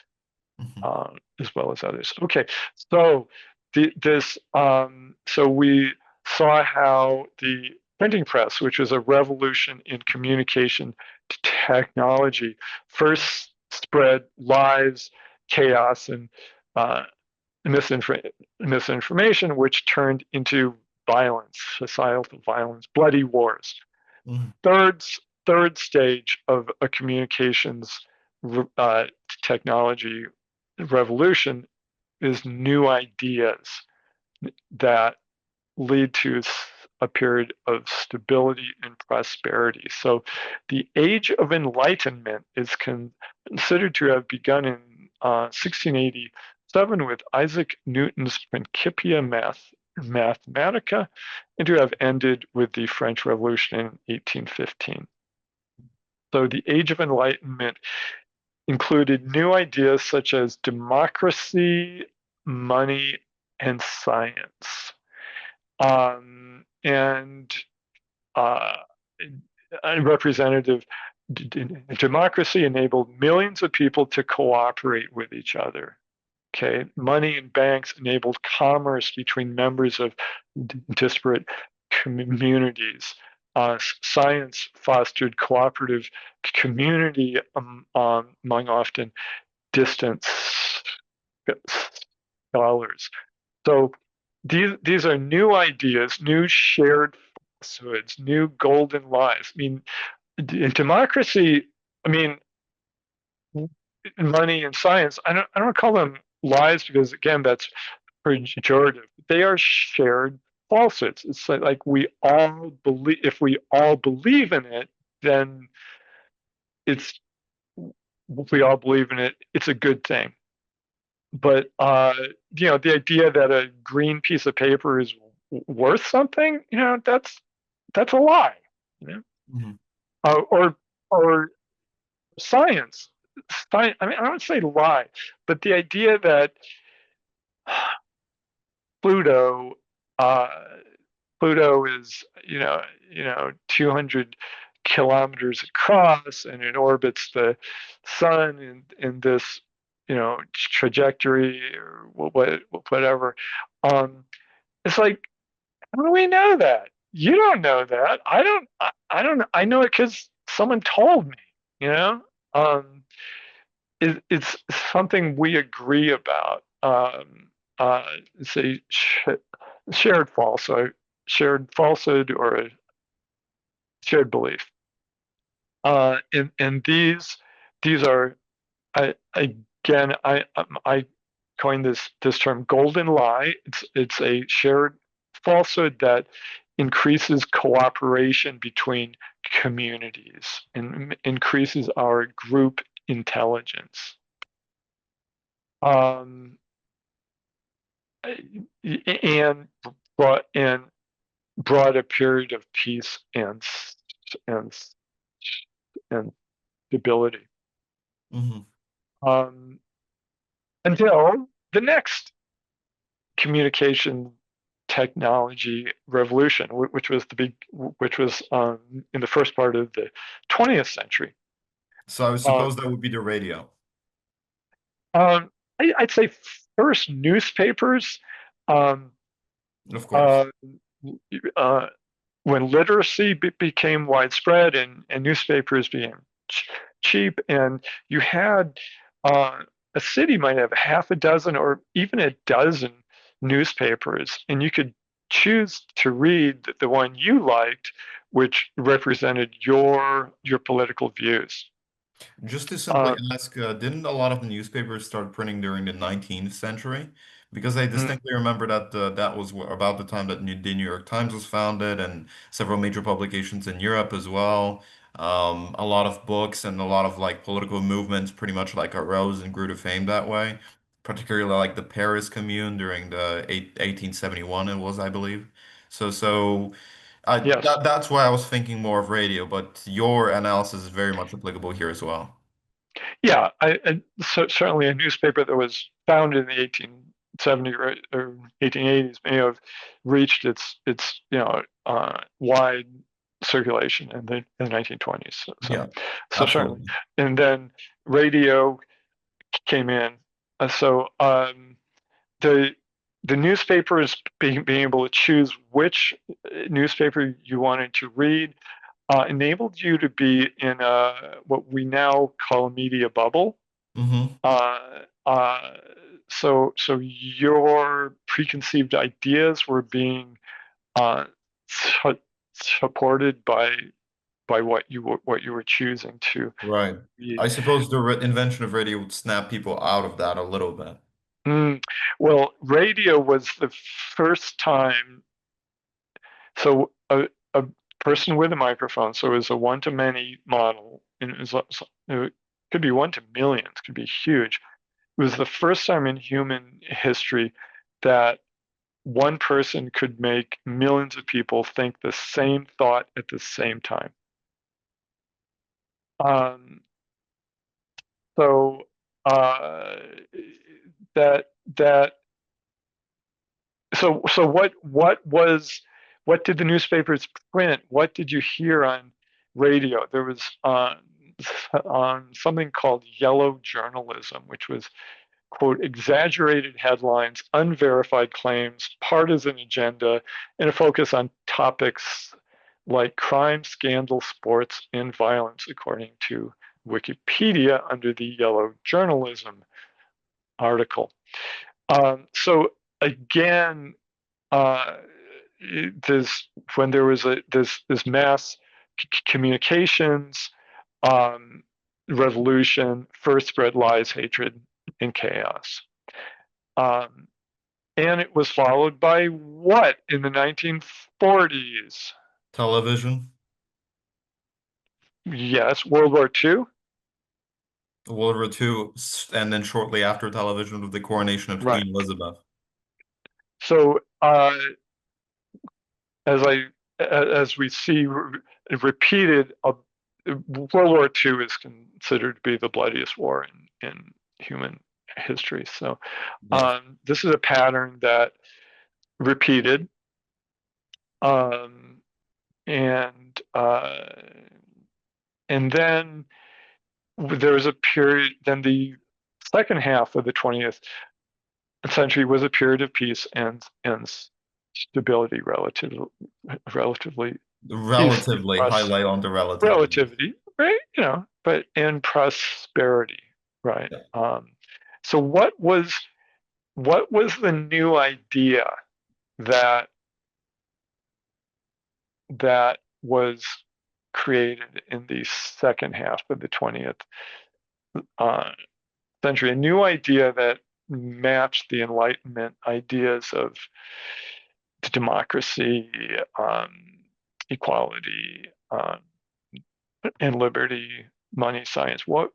Speaker 2: Hmm.
Speaker 3: as well as others. Okay, so so we saw how the printing press, which was a revolution in communication technology, first spread lies, chaos, and uh, misinformation, which turned into violence, societal violence, bloody wars.
Speaker 2: Hmm.
Speaker 3: Third, third stage of a communications uh, technology revolution is new ideas that lead to a period of stability and prosperity. So the Age of Enlightenment is considered to have begun in 1687 with Isaac Newton's Principia Mathematica, and to have ended with the French Revolution in 1815. So the Age of Enlightenment included new ideas such as democracy, money, and science. And uh, a representative democracy enabled millions of people to cooperate with each other. Okay, money and banks enabled commerce between members of disparate communities. Science fostered cooperative community among often distant scholars. So these are new ideas, new shared falsehoods, new golden lies. I mean, in democracy, I mean, money and science. I don't call them lies because again, that's pejorative. They are shared falsehoods. It's like we all believe. If we all believe in it, then it's if we all believe in it, it's a good thing. But the idea that a green piece of paper is worth something, that's a lie. You know,
Speaker 2: Hmm.
Speaker 3: or science. I mean, I don't say lie, but the idea that Pluto, uh, Pluto is 200 kilometers across, and it orbits the sun in this trajectory or whatever. Um, it's like, how do we know that? You don't know that. I don't. I don't. I know it because someone told me. You know. Um, it's something we agree about. Uh, say shared falsehood, shared falsehood, or a shared belief. And these are again I coined this term golden lie. It's a shared falsehood that increases cooperation between communities and increases our group intelligence. Um, and and brought a period of peace and and stability
Speaker 2: Hmm.
Speaker 3: um, until the next communication technology revolution, which was in the first part of the 20th century.
Speaker 2: So I
Speaker 3: Um,
Speaker 2: suppose that would be the radio.
Speaker 3: um, I'd say first newspapers. Um,
Speaker 2: Of course.
Speaker 3: uh, uh, when literacy became widespread and newspapers became cheap, and you had a city might have half a dozen or even a dozen newspapers, and you could choose to read the one you liked, which represented your political views.
Speaker 2: Just to simply
Speaker 3: Uh,
Speaker 2: ask, didn't a lot of the newspapers start printing during the 19th century? Because I
Speaker 3: Mm,
Speaker 2: distinctly remember that that was about the time that the New York Times was founded and several major publications in Europe as well. A lot of books and a lot of like political movements pretty much like arose and grew to fame that way. Particularly like the Paris Commune during the 1871 it was, I believe. So
Speaker 3: yes.
Speaker 2: that's why I was thinking more of radio, but your analysis is very much applicable here as well.
Speaker 3: Yeah, certainly a newspaper that was founded in the 1870s or 1880s may have reached its wide circulation in the 1920s.
Speaker 2: Yeah,
Speaker 3: So certainly,
Speaker 2: absolutely.
Speaker 3: and then radio came in. So the the newspapers being able to choose which newspaper you wanted to read enabled you to be in what we now call a media bubble.
Speaker 2: Hmm.
Speaker 3: Uh, uh, so your preconceived ideas were being uh, su- supported by what you were choosing to
Speaker 2: Right. I
Speaker 3: read.
Speaker 2: suppose the invention of radio would snap people out of that a little bit.
Speaker 3: Mm, well, radio was the first time. So a person with a microphone, so it was a one-to-many model, and it could be one to millions, could be huge. It was the first time in human history that one person could make millions of people think the same thought at the same time. Um, so uh, that that so what did the newspapers print? What did you hear on radio? There was on something called yellow journalism, which was quote exaggerated headlines, unverified claims, partisan agenda, and a focus on topics like crime, scandal, sports, and violence, according to Wikipedia under the yellow journalism article. So again, uh, this when there was this mass communications um, revolution first spread lies, hatred, and chaos. Um, and it was followed by what in the 1940s?
Speaker 2: Television,
Speaker 3: Yes, World War II.
Speaker 2: World War II, and then shortly after television with the coronation of
Speaker 3: Right.
Speaker 2: Queen Elizabeth.
Speaker 3: So as I as we see repeated, World War II is considered to be the bloodiest war in human history. So
Speaker 2: Yes.
Speaker 3: this is a pattern that repeated, um, and uh, and then there was a period. Then the second half of the 20th century was a period of peace and stability, relatively peace and
Speaker 2: Relatively, highlight on the relatively.
Speaker 3: relativity, right? But in prosperity, right?
Speaker 2: Yeah.
Speaker 3: So what was the new idea that that was created in the second half of the 20th uh, century? A new idea that matched the Enlightenment ideas of democracy, equality, and liberty, money, science. What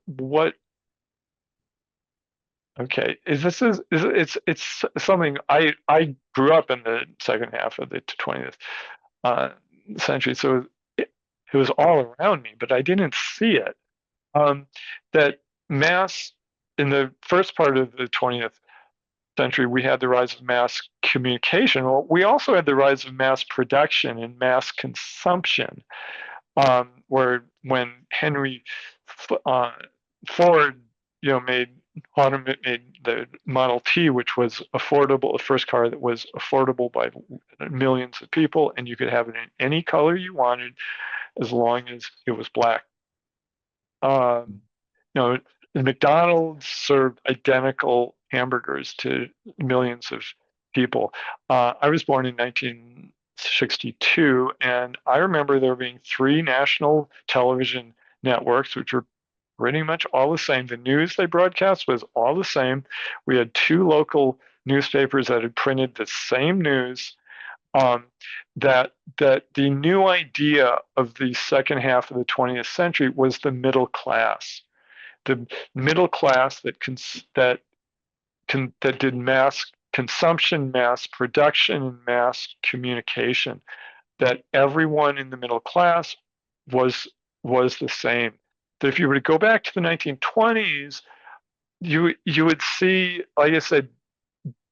Speaker 3: Okay, it's something I grew up in the second half of the 20th uh, century, so it was all around me, but I didn't see it. Um, that mass in the first part of the 20th century, we had the rise of mass communication. Well, we also had the rise of mass production and mass consumption, where when Henry uh, Ford, made the Model T, which was affordable, the first car that was affordable by millions of people, and you could have it in any color you wanted as long as it was black. Um, you know, McDonald's served identical hamburgers to millions of people. I was born in 1962, and I remember there being three national television networks, which were pretty much all the same. The news they broadcast was all the same. We had two local newspapers that had printed the same news, that the new idea of the second half of the 20th century was the middle class, the middle class that did mass consumption, mass production, and mass communication. That everyone in the middle class was the same. That if you were to go back to the 1920s, you would see, like I said,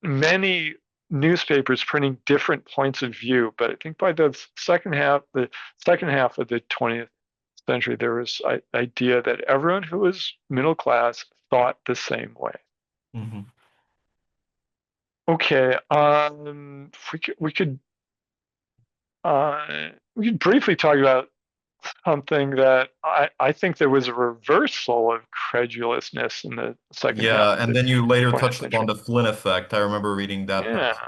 Speaker 3: many newspapers printing different points of view. But I think by the second half of the 20th century, there was an idea that everyone who was middle class thought the same way.
Speaker 2: Mm-hmm.
Speaker 3: Okay, we could briefly talk about something that I think there was a reversal of credulousness in the second half
Speaker 2: Yeah,
Speaker 3: of
Speaker 2: and
Speaker 3: the
Speaker 2: then you later
Speaker 3: 20th
Speaker 2: touched upon
Speaker 3: century.
Speaker 2: the Flynn effect. I remember reading that passage.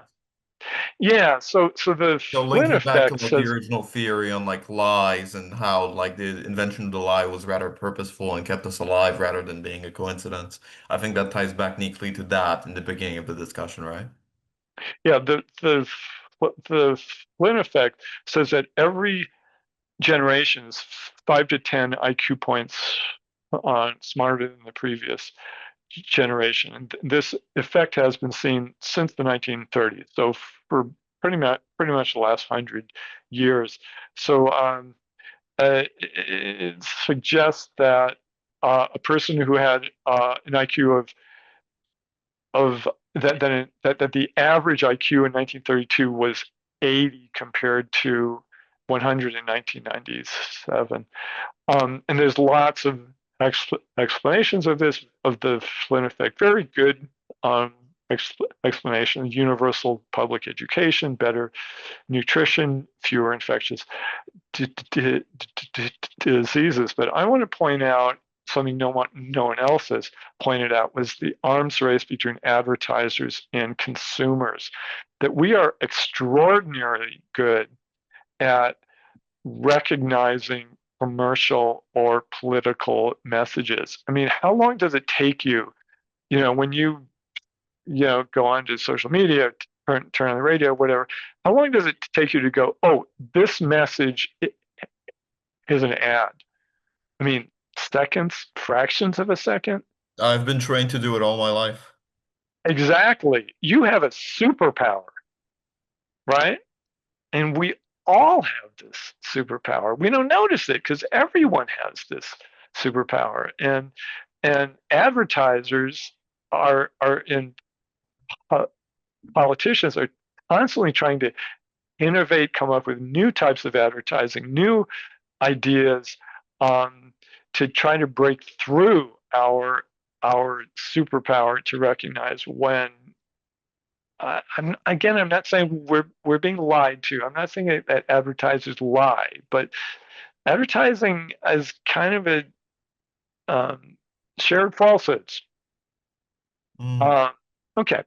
Speaker 3: Yeah, yeah. So the
Speaker 2: So
Speaker 3: Flynn
Speaker 2: linking back to
Speaker 3: effect
Speaker 2: like the
Speaker 3: says,
Speaker 2: original theory on like lies and how like the invention of the lie was rather purposeful and kept us alive rather than being a coincidence. I think that ties back neatly to that in the beginning of the discussion, right?
Speaker 3: yeah, the Flynn effect says that every generation is 5 to 10 IQ points on smarter than the previous generation. And this effect has been seen since the 1930s. So for pretty much the last 100 years. So it suggests that a person who had an IQ of that the average IQ in 1932 was 80 compared to 100 in 1997. And there's lots of explanations of this, of the Flynn effect. Very good explanation: universal public education, better nutrition, fewer infectious diseases. But I want to point out something no one else has pointed out, was the arms race between advertisers and consumers. That we are extraordinarily good at recognizing commercial or political messages. I mean, how long does it take you, when you go onto social media, turn on the radio, whatever, how long does it take you to go, oh, this message is an ad? I mean, seconds, fractions of a second.
Speaker 2: I've been trained to do it all my life.
Speaker 3: Exactly. You have a superpower, right? And we all have this superpower. We don't notice it because everyone has this superpower. And advertisers are in politicians are constantly trying to innovate, come up with new types of advertising, new ideas, to try to break through our superpower to recognize when. I'm not saying we're being lied to. I'm not saying that advertisers lie, but advertising is kind of a shared falsehoods.
Speaker 2: Mm.
Speaker 3: Uh, okay,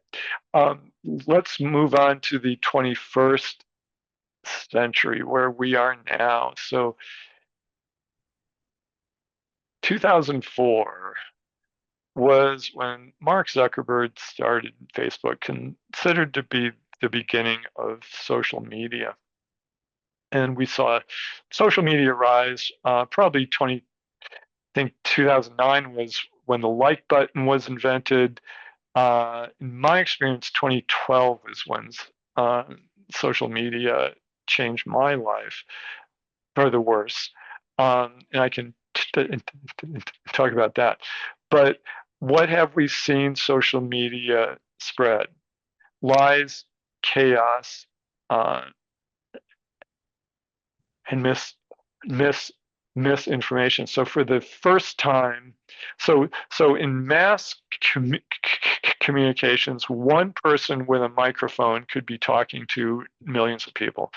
Speaker 3: let's move on to the 21st century where we are now. So 2004 was when Mark Zuckerberg started Facebook, considered to be the beginning of social media. And we saw social media rise, probably I think 2009 was when the like button was invented. In my experience, 2012 is when social media changed my life for the worse. And I can talk about that. But what have we seen social media spread? Lies, chaos, uh, and misinformation. So for the first time, so in mass communications, one person with a microphone could be talking to millions of people.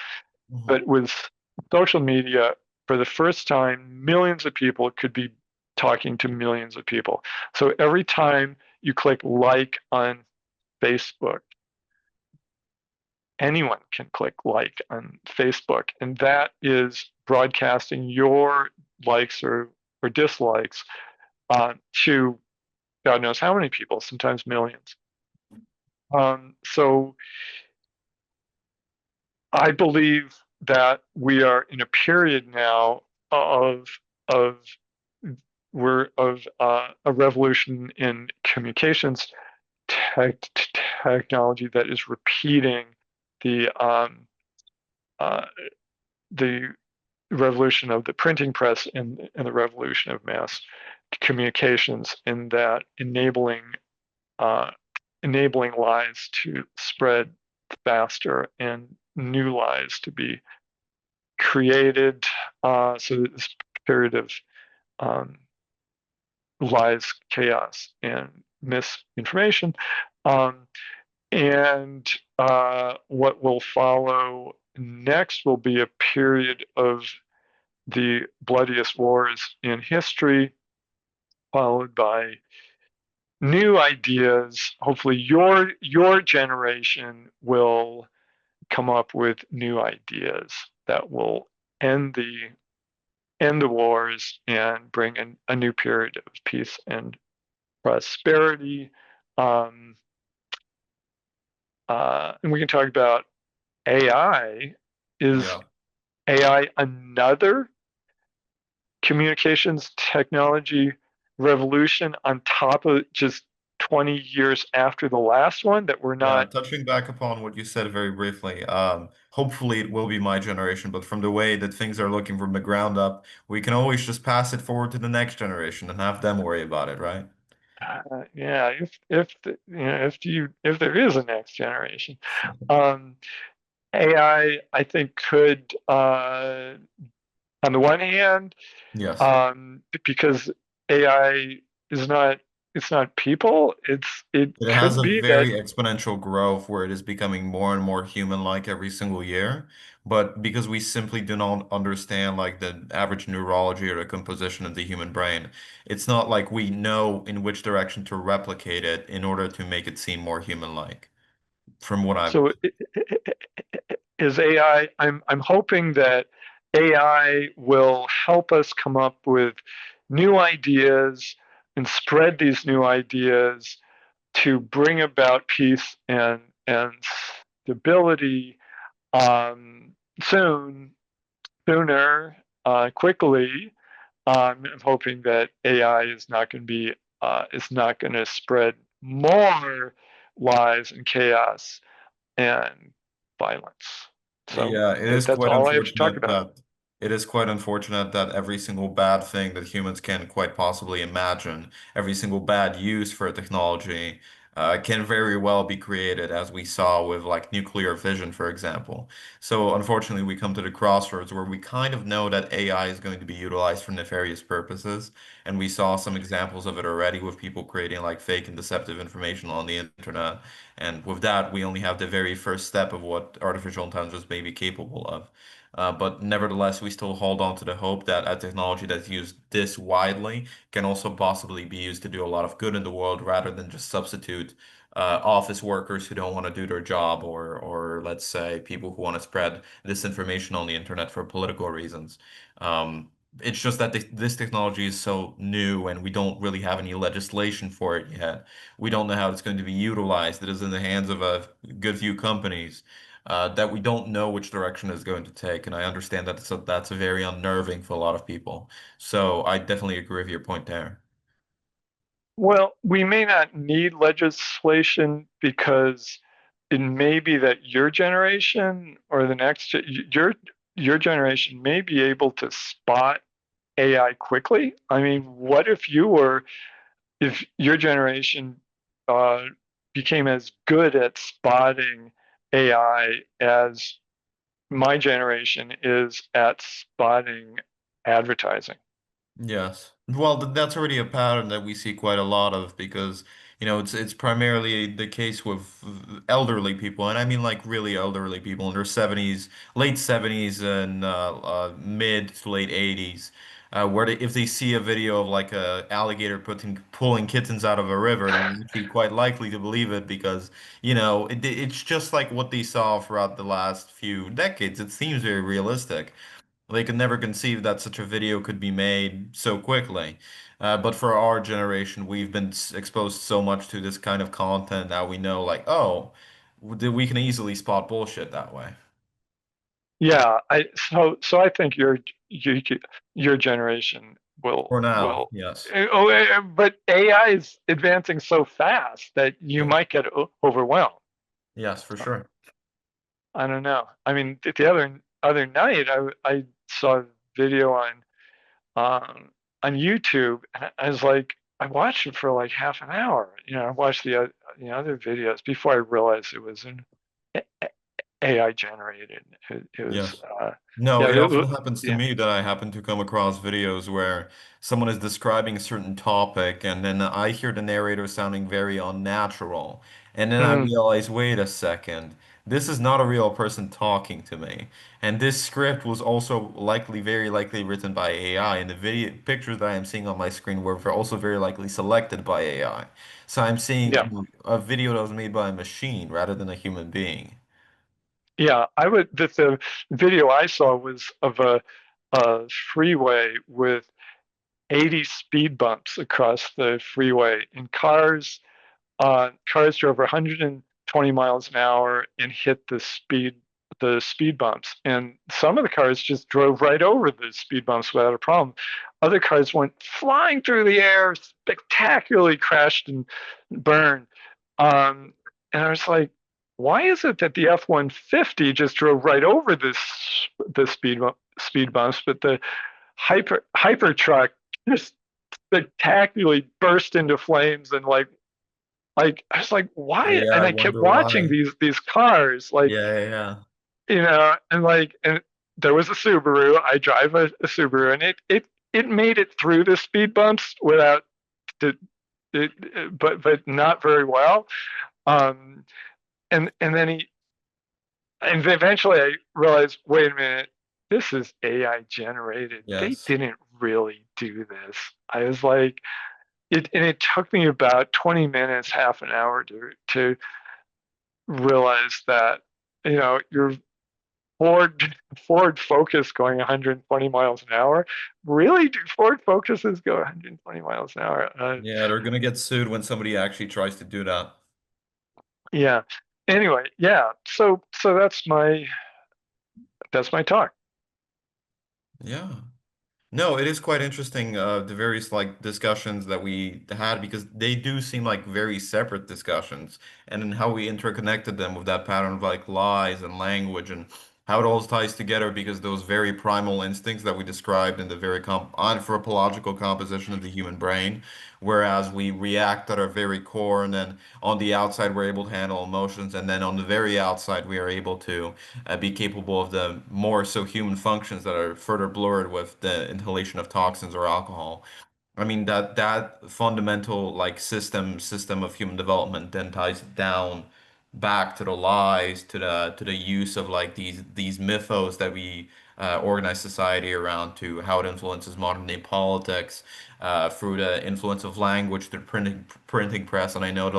Speaker 2: Mhm.
Speaker 3: But with social media, for the first time, millions of people could be talking to millions of people. So every time you click like on Facebook, anyone can click like on Facebook, and that is broadcasting your likes or dislikes to God knows how many people, sometimes millions. So I believe that we are in a period now of of a revolution in communications tech, technology that is repeating the uh, the revolution of the printing press and the revolution of mass communications, in that uh, enabling lies to spread faster and new lies to be created. So this period of um, lies, chaos, and misinformation. Um, and what will follow next will be a period of the bloodiest wars in history, followed by new ideas. Hopefully, your generation will come up with new ideas that will end the end the wars and bring in a new period of peace and prosperity. Um, and we can talk about AI. Is
Speaker 2: Yeah.
Speaker 3: AI another communications technology revolution on top of just 20 years after the last one that we're
Speaker 2: Yeah,
Speaker 3: not?
Speaker 2: touching back upon what you said very briefly, hopefully it will be my generation, but from the way that things are looking from the ground up, we can always just pass it forward to the next generation and have them worry about it, right?
Speaker 3: Yeah, if there is a next generation, um, AI, I think, could, on the one hand,
Speaker 2: Yes.
Speaker 3: because AI is not, it's not people. It
Speaker 2: It has
Speaker 3: could
Speaker 2: a
Speaker 3: be that.
Speaker 2: very exponential growth where it is becoming more and more human-like every single year. But because we simply do not understand like the average neurology or the composition of the human brain, it's not like we know in which direction to replicate it in order to make it seem more human-like, from what I've.
Speaker 3: So is AI? I'm hoping that AI will help us come up with new ideas and spread these new ideas to bring about peace and stability, um, soon, sooner, quickly. I'm hoping that AI is not going to spread more lies and chaos and violence. So
Speaker 2: Yeah, it is
Speaker 3: that's
Speaker 2: quite
Speaker 3: all I have to talk
Speaker 2: unfortunate
Speaker 3: about.
Speaker 2: that every single bad thing that humans can quite possibly imagine, every single bad use for a technology, can very well be created, as we saw with like nuclear fission, for example. So unfortunately, we come to the crossroads where we kind of know that AI is going to be utilized for nefarious purposes, and we saw some examples of it already with people creating like fake and deceptive information on the internet. And with that, we only have the very first step of what artificial intelligence may be capable of. But nevertheless, we still hold on to the hope that a technology that's used this widely can also possibly be used to do a lot of good in the world rather than just substitute office workers who don't want to do their job, or let's say people who want to spread disinformation on the internet for political reasons. Um, it's just that this technology is so new and we don't really have any legislation for it yet. We don't know how it's going to be utilized. It is in the hands of a good few companies that we don't know which direction it's going to take. And I understand that that's very unnerving for a lot of people. So I definitely agree with your point there.
Speaker 3: Well, we may not need legislation because it may be that your generation or the next your generation may be able to spot AI quickly. I mean, what if your generation uh, became as good at spotting AI as my generation is at spotting advertising?
Speaker 2: Yes. Well, that's already a pattern that we see quite a lot of because, it's primarily the case with elderly people, and I mean like really elderly people in their 70s, late 70s and mid to late 80s, where if they see a video of like a alligator pulling kittens out of a river, they're actually quite likely to believe it because, it's just like what they saw throughout the last few decades. It seems very realistic. They could never conceive that such a video could be made so quickly. But for our generation, we've been exposed so much to this kind of content that we know, like, oh, we can easily spot bullshit that way.
Speaker 3: Yeah, I think you, your generation
Speaker 2: For now,
Speaker 3: will
Speaker 2: yes.
Speaker 3: but AI is advancing so fast that you
Speaker 2: Yes.
Speaker 3: might get overwhelmed.
Speaker 2: Yes, for sure.
Speaker 3: I don't know. I mean, the other night, I saw a video um, on YouTube, and I was like, I watched it for like half an hour. I watched the other videos before I realized it was an AI generated. It was,
Speaker 2: Yes. No,
Speaker 3: yeah,
Speaker 2: it often happens to
Speaker 3: yeah,
Speaker 2: me that I happen to come across videos where someone is describing a certain topic and then I hear the narrator sounding very unnatural. And then I
Speaker 3: mm,
Speaker 2: realize, wait a second, this is not a real person talking to me. And this script was also very likely written by AI. And the video pictures that I am seeing on my screen were also very likely selected by AI. So I'm
Speaker 3: yeah,
Speaker 2: seeing a video that was made by a machine rather than a human being.
Speaker 3: yeah. The video I saw was of a freeway with 80 speed bumps across the freeway, and cars drove 120 miles an hour and hit the speed bumps, and some of the cars just drove right over the speed bumps without a problem. Other cars went flying through the air, spectacularly crashed and burned. um, and I was like, why is it that the F-150 just drove right over the speed bumps, but the hyper truck just spectacularly burst into flames, and I was like, why?
Speaker 2: Yeah,
Speaker 3: And
Speaker 2: I
Speaker 3: I kept
Speaker 2: wonder
Speaker 3: watching
Speaker 2: why.
Speaker 3: these cars,
Speaker 2: Yeah, yeah, yeah.
Speaker 3: and there was a Subaru. I drive a Subaru, and it made it through the speed bumps without the but not very well. Um, and then and eventually I realized, wait a minute, this is AI generated. They
Speaker 2: Yes.
Speaker 3: didn't really do this. I was like, and it took me about 20 minutes, half an hour to realize that, your Ford Focus going 120 miles an hour. Really, do Ford Focuses go 120 miles an hour?
Speaker 2: Yeah, they're gonna get sued when somebody actually tries to do that.
Speaker 3: Yeah. Anyway, yeah. So that's my talk.
Speaker 2: Yeah. No, it is quite interesting, the various like discussions that we had because they do seem like very separate discussions, and then how we interconnected them with that pattern of like lies and language and how it all ties together because those very primal instincts that we described in the very anthropological composition of the human brain, whereas we react at our very core, and then on the outside we're able to handle emotions, and then on the very outside we are able to be capable of the more so human functions that are further blurred with the inhalation of toxins or alcohol. I mean that fundamental like system of human development then ties down back to the lies, to the use of like these mythos that we organize society around, to how it influences modern day politics, through the influence of language, the printing press. And I know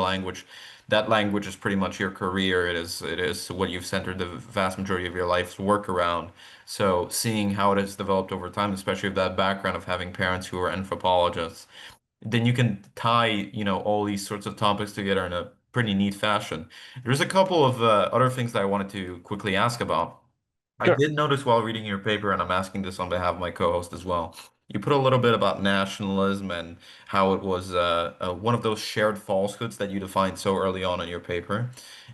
Speaker 2: that language is pretty much your career. It is what you've centered the vast majority of your life's work around. So seeing how it has developed over time, especially with that background of having parents who are anthropologists, then you can tie, all these sorts of topics together in a pretty neat fashion. There's a couple of other things that I wanted to quickly ask about. I
Speaker 3: Sure.
Speaker 2: did notice while reading your paper, and I'm asking this on behalf of my co-host as well. You put a little bit about nationalism and how it was one of those shared falsehoods that you defined so early on in your paper.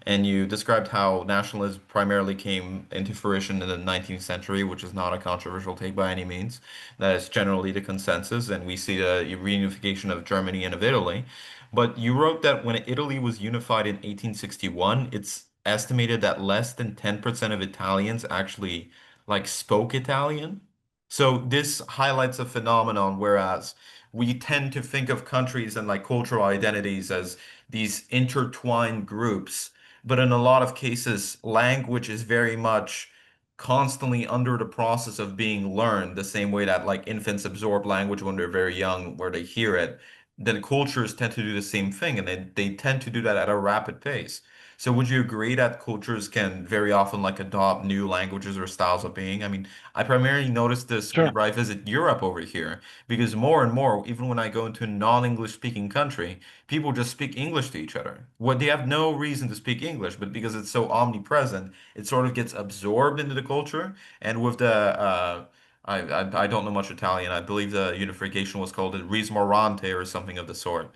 Speaker 2: And you described how nationalism primarily came into fruition in the 19th century, which is not a controversial take by any means. That is generally the consensus, and we see the reunification of Germany and of Italy. But you wrote that when Italy was unified in 1861, it's estimated that less than 10% of Italians actually like spoke Italian. So this highlights a phenomenon, whereas we tend to think of countries and like cultural identities as these intertwined groups, but in a lot of cases, language is very much constantly under the process of being learned, the same way that like infants absorb language when they're very young, where they hear it. then cultures tend to do the same thing, and they tend to do that at a rapid pace. So would you agree that cultures can very often like adopt new languages or styles of being? I mean, I primarily notice this
Speaker 3: Sure.
Speaker 2: whenever I visit Europe over here, because more and more, even when I go into a non-English speaking country, people just speak English to each other. What they have no reason to speak English, but because it's so omnipresent, it sort of gets absorbed into the culture. And with the I don't know much Italian. I believe the unification was called the Rismorante or something of the sort.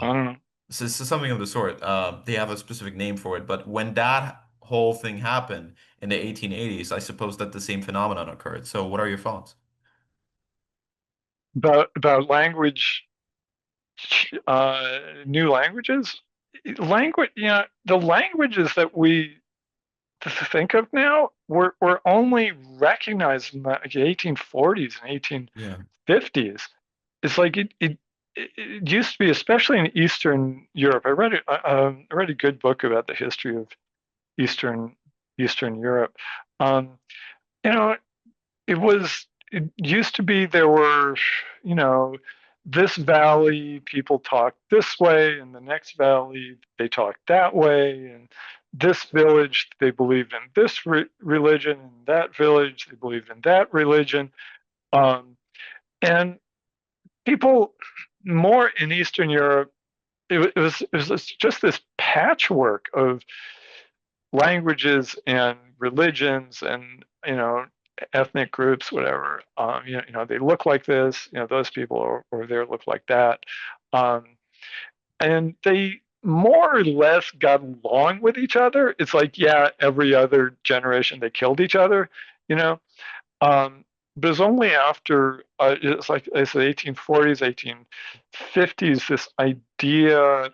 Speaker 3: I
Speaker 2: Um,
Speaker 3: don't know.
Speaker 2: so something of the sort. They have a specific name for it. But when that whole thing happened in the 1880s, I suppose that the same phenomenon occurred. So what are your thoughts?
Speaker 3: About language, new languages. Language, the languages that we think of now were only recognized in the 1840s and
Speaker 2: Yeah.
Speaker 3: 1850s. It's like it used to be, especially in Eastern Europe. I read a good book about the history of Eastern Eastern Europe. Um, you know, it used to be there were, you know, this valley people talk this way, and the next valley they talk that way, and this village they believed in this religion, and that village they believed in that religion. Um, and people more in Eastern Europe, it was just this patchwork of languages and religions and ethnic groups, whatever. They look like this. Those people over there look like that, um, and they more or less got along with each other. It's like, yeah, every other generation they killed each other. You know, um, but it's only after it's like I said, 1840s, 1850s,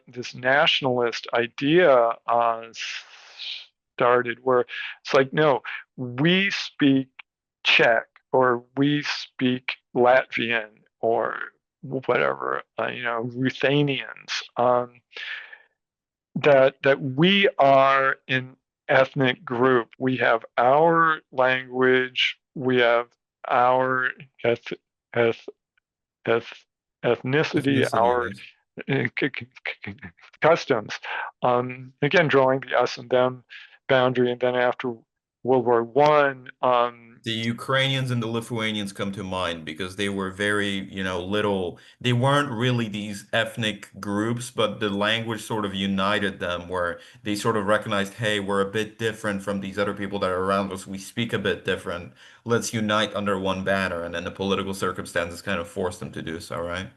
Speaker 3: this nationalist idea started, where it's like, no, we speak Czech or we speak Latvian or whatever, Ruthenians. That we are an ethnic group. We have our language. We have our eth, eth, eth, ethnicity,
Speaker 2: Ethnicity,
Speaker 3: our
Speaker 2: yes.
Speaker 3: customs. Again, drawing the us and them boundary, and then after World War One,
Speaker 2: The Ukrainians and the Lithuanians come to mind because they were very, little. They weren't really these ethnic groups, but the language sort of united them, where they sort of recognized, hey, we're a bit different from these other people that are around us. We speak a bit different. Let's unite under one banner. And then the political circumstances kind of forced them to do so, right?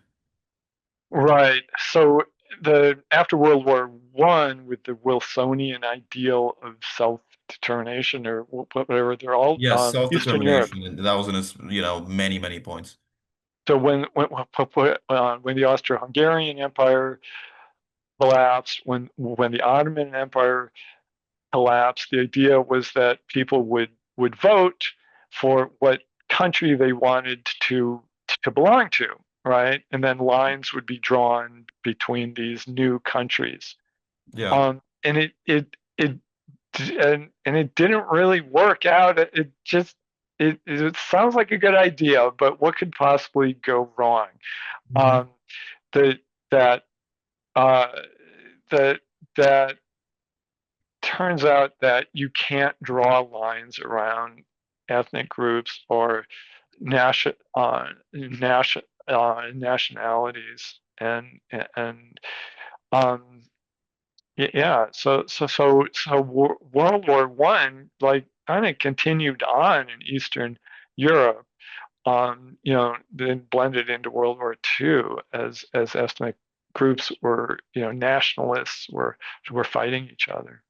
Speaker 3: right. So the after World War One, with the Wilsonian ideal of self-determination, or whatever they're all,
Speaker 2: Yes,
Speaker 3: Eastern Europe.
Speaker 2: self-determination. And that was in his, many, many points.
Speaker 3: So when the Austro-Hungarian Empire collapsed, when the Ottoman Empire collapsed, the idea was that people would vote for what country they wanted to belong to, right? And then lines would be drawn between these new countries.
Speaker 2: Yeah.
Speaker 3: And it didn't really work out. It just it sounds like a good idea, but what could possibly go wrong?
Speaker 2: Mhm.
Speaker 3: Um, that that uh, that that turns out that you can't draw lines around ethnic groups or nation, nationalities, and um, yeah. So World War One, like, kind of continued on in Eastern Europe. Then blended into World War Two as ethnic groups were, nationalists were fighting each other.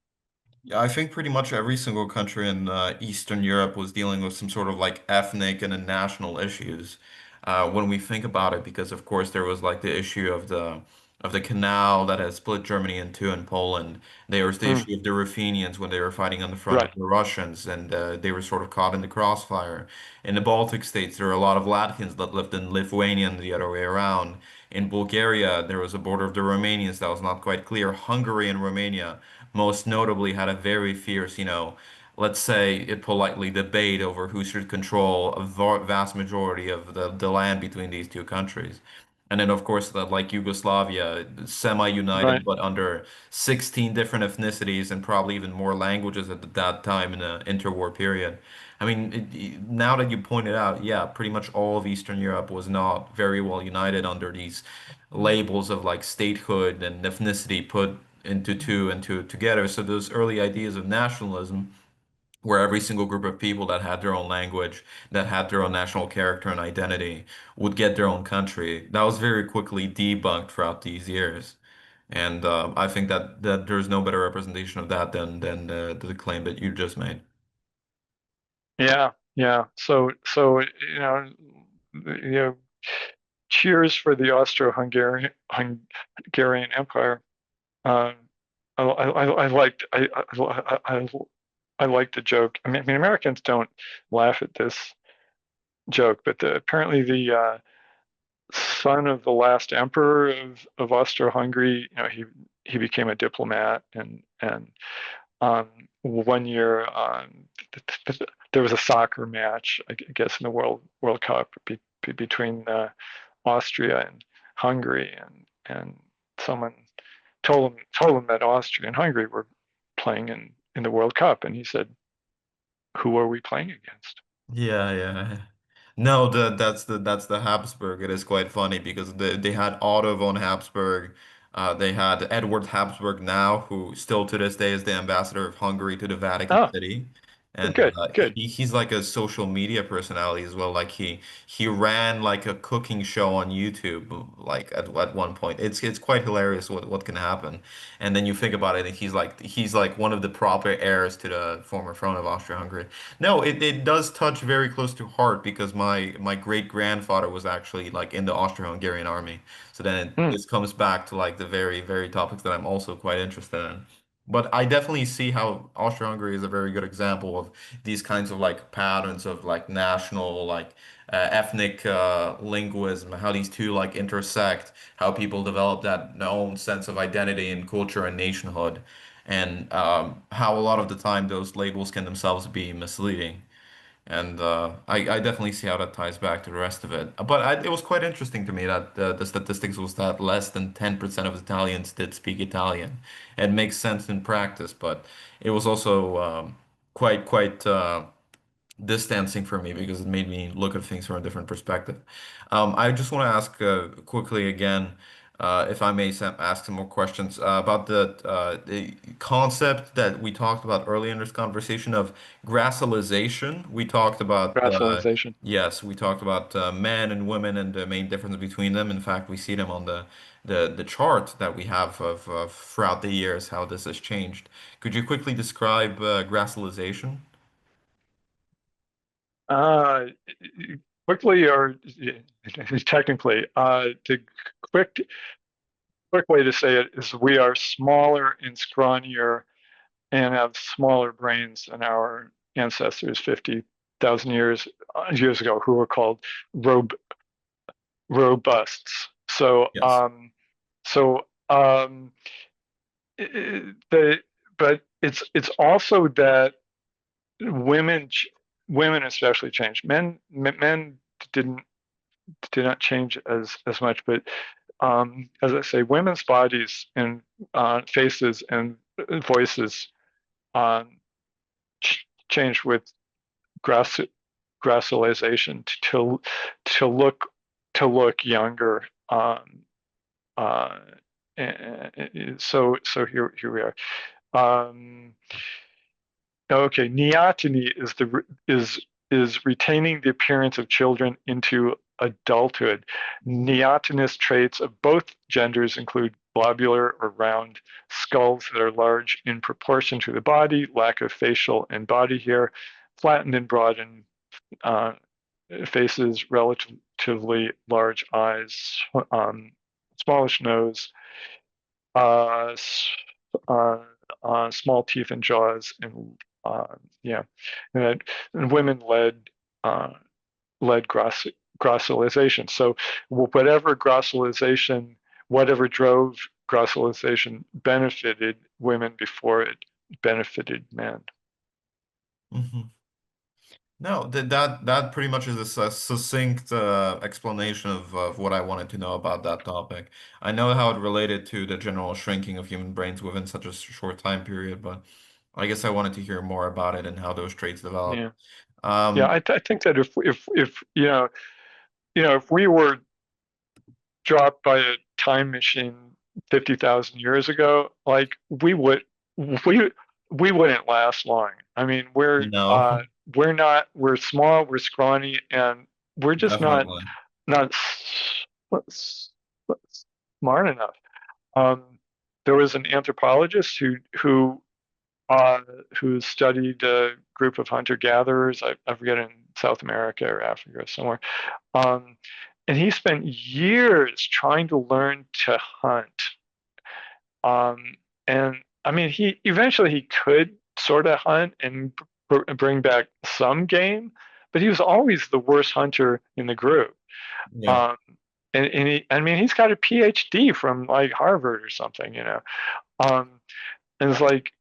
Speaker 2: Yeah, I think pretty much every single country in Eastern Europe was dealing with some sort of like ethnic and then national issues when we think about it, because of course there was like the issue of the canal that had split Germany in two and Poland. There was the
Speaker 3: Mm,
Speaker 2: issue of the Ruthenians when they were fighting on the front of
Speaker 3: right.
Speaker 2: the Russians, and they were sort of caught in the crossfire. In the Baltic states, there were a lot of Latvians that lived in Lithuania and the other way around. In Bulgaria, there was a border of the Romanians that was not quite clear. Hungary and Romania most notably had a very fierce, let's say it politely, debate over who should control a vast majority of the land between these two countries. And then, of course, like Yugoslavia,
Speaker 3: Right.
Speaker 2: semi-united, but under 16 different ethnicities and probably even more languages at that time in the interwar period. I mean, now that you pointed out, yeah, pretty much all of Eastern Europe was not very well united under these labels of like statehood and ethnicity put into two and two together. So those early ideas of nationalism, where every single group of people that had their own language, that had their own national character and identity, would get their own country. That was very quickly debunked throughout these years. And I think that there's no better representation of that than the claim that you just made.
Speaker 3: Yeah, yeah. So you know, cheers for the Hungarian Empire. Um, I liked I liked the joke. I mean, Americans don't laugh at this joke, but apparently the son of the last emperor of Austro-Hungary, he became a diplomat, and um, one year there was a soccer match, I guess, in the World Cup between Austria and Hungary, and someone told him that Austria and Hungary were playing in the World Cup, and he said, "Who are we playing against?"
Speaker 2: Yeah, yeah. No, that's the Habsburg. It is quite funny because they had Otto von Habsburg. They had Edward Habsburg now, who still to this day is the ambassador of Hungary to the Vatican
Speaker 3: Oh,
Speaker 2: City. And
Speaker 3: good, good.
Speaker 2: he's like a social media personality as well. Like he ran like a cooking show on YouTube, like at one point. It's quite hilarious what can happen. And then you think about it, and he's like one of the proper heirs to the former throne of Austria-Hungary. No, it does touch very close to heart because my great grandfather was actually like in the Austro-Hungarian army. So then
Speaker 3: Hmm.
Speaker 2: this comes back to like the very topics that I'm also quite interested in. But I definitely see how Austro-Hungary is a very good example of these kinds of like patterns of like national like ethnic linguism, how these two like intersect, how people develop that their own sense of identity and culture and nationhood, and how a lot of the time those labels can themselves be misleading. And I definitely see how that ties back to the rest of it. But it was quite interesting to me that the statistics was that less than 10% of Italians did speak Italian. It makes sense in practice, but it was also quite distancing for me because it made me look at things from a different perspective. I just want to ask quickly again, if I may ask some more questions about the concept that we talked about earlier in this conversation of grassalization. We talked about
Speaker 3: Rationalization.
Speaker 2: yes, we talked about men and women and the main difference between them. In fact, we see them on the chart that we have of throughout the years how this has changed. Could you quickly describe grassalization?
Speaker 3: Uh, quickly or technically, the quick quick way to say it is we are smaller and scrawnier and have smaller brains than our ancestors 50,000 years ago, who were called rob robusts. So
Speaker 2: Yes.
Speaker 3: so the but it's also that women women especially changed. Men didn't did not change as much, but as I say, women's bodies and faces and voices um, changed with grass gracilization to look younger. Uh, so here we are. Um, okay, neoteny is retaining the appearance of children into adulthood. Neotenous traits of both genders include globular or round skulls that are large in proportion to the body, lack of facial and body hair, flattened and broadened uh, faces, relatively large eyes, smallish nose, uh, uh, small teeth and jaws, and yeah, and women uh, led gracilization. So whatever drove gracilization benefited women before it benefited men.
Speaker 2: Mhm. No, that pretty much is a succinct explanation of what I wanted to know about that topic. I know how it related to the general shrinking of human brains within such a short time period, but I guess I wanted to hear more about it and how those traits develop.
Speaker 3: Yeah. Yeah,
Speaker 2: Um,
Speaker 3: I think that if if we were dropped by a time machine 50,000 years ago, like we we wouldn't last long. I mean,
Speaker 2: no,
Speaker 3: we're small, we're scrawny, and we're just
Speaker 2: definitely.
Speaker 3: not smart enough. Um, there was an anthropologist uh, who studied a group of hunter gatherers. I forget, in South America or Africa or somewhere. Um, and he spent years trying to learn to hunt. And I mean, he eventually he could sort of hunt and bring back some game, but he was always the worst hunter in the group.
Speaker 2: Yeah.
Speaker 3: Um, I mean, he's got a PhD from like Harvard or something, you know. Um, and it's like,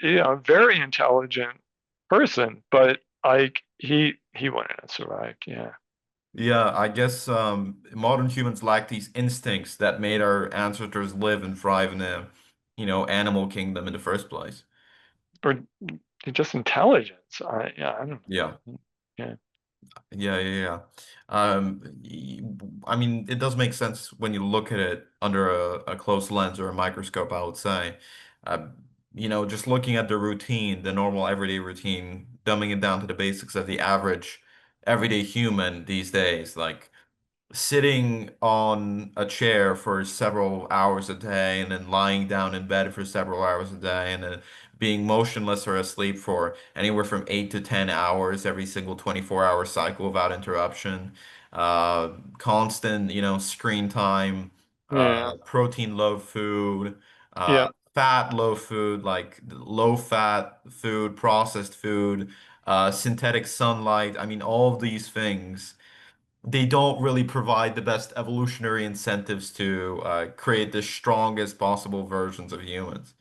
Speaker 3: very intelligent person, but like he wouldn't have survived. Yeah.
Speaker 2: Yeah, I guess modern humans lack these instincts that made our ancestors live and thrive in the, animal kingdom in the first place.
Speaker 3: Or just intelligence. Yeah, I don't
Speaker 2: Yeah.
Speaker 3: know. Yeah.
Speaker 2: Yeah, yeah, yeah. I mean, it does make sense when you look at it under a close lens or a microscope, I would say. Uh, just looking at the routine, the normal everyday routine, dumbing it down to the basics of the average everyday human these days, like sitting on a chair for several hours a day and then lying down in bed for several hours a day and then being motionless or asleep for anywhere from 8 to 10 hours every single 24-hour cycle without interruption. Constant, screen time,
Speaker 3: Yeah.
Speaker 2: protein low food,
Speaker 3: Yeah.
Speaker 2: fat low food, like low fat food, processed food, synthetic sunlight. I mean, all of these things they don't really provide the best evolutionary incentives to create the strongest possible versions of humans.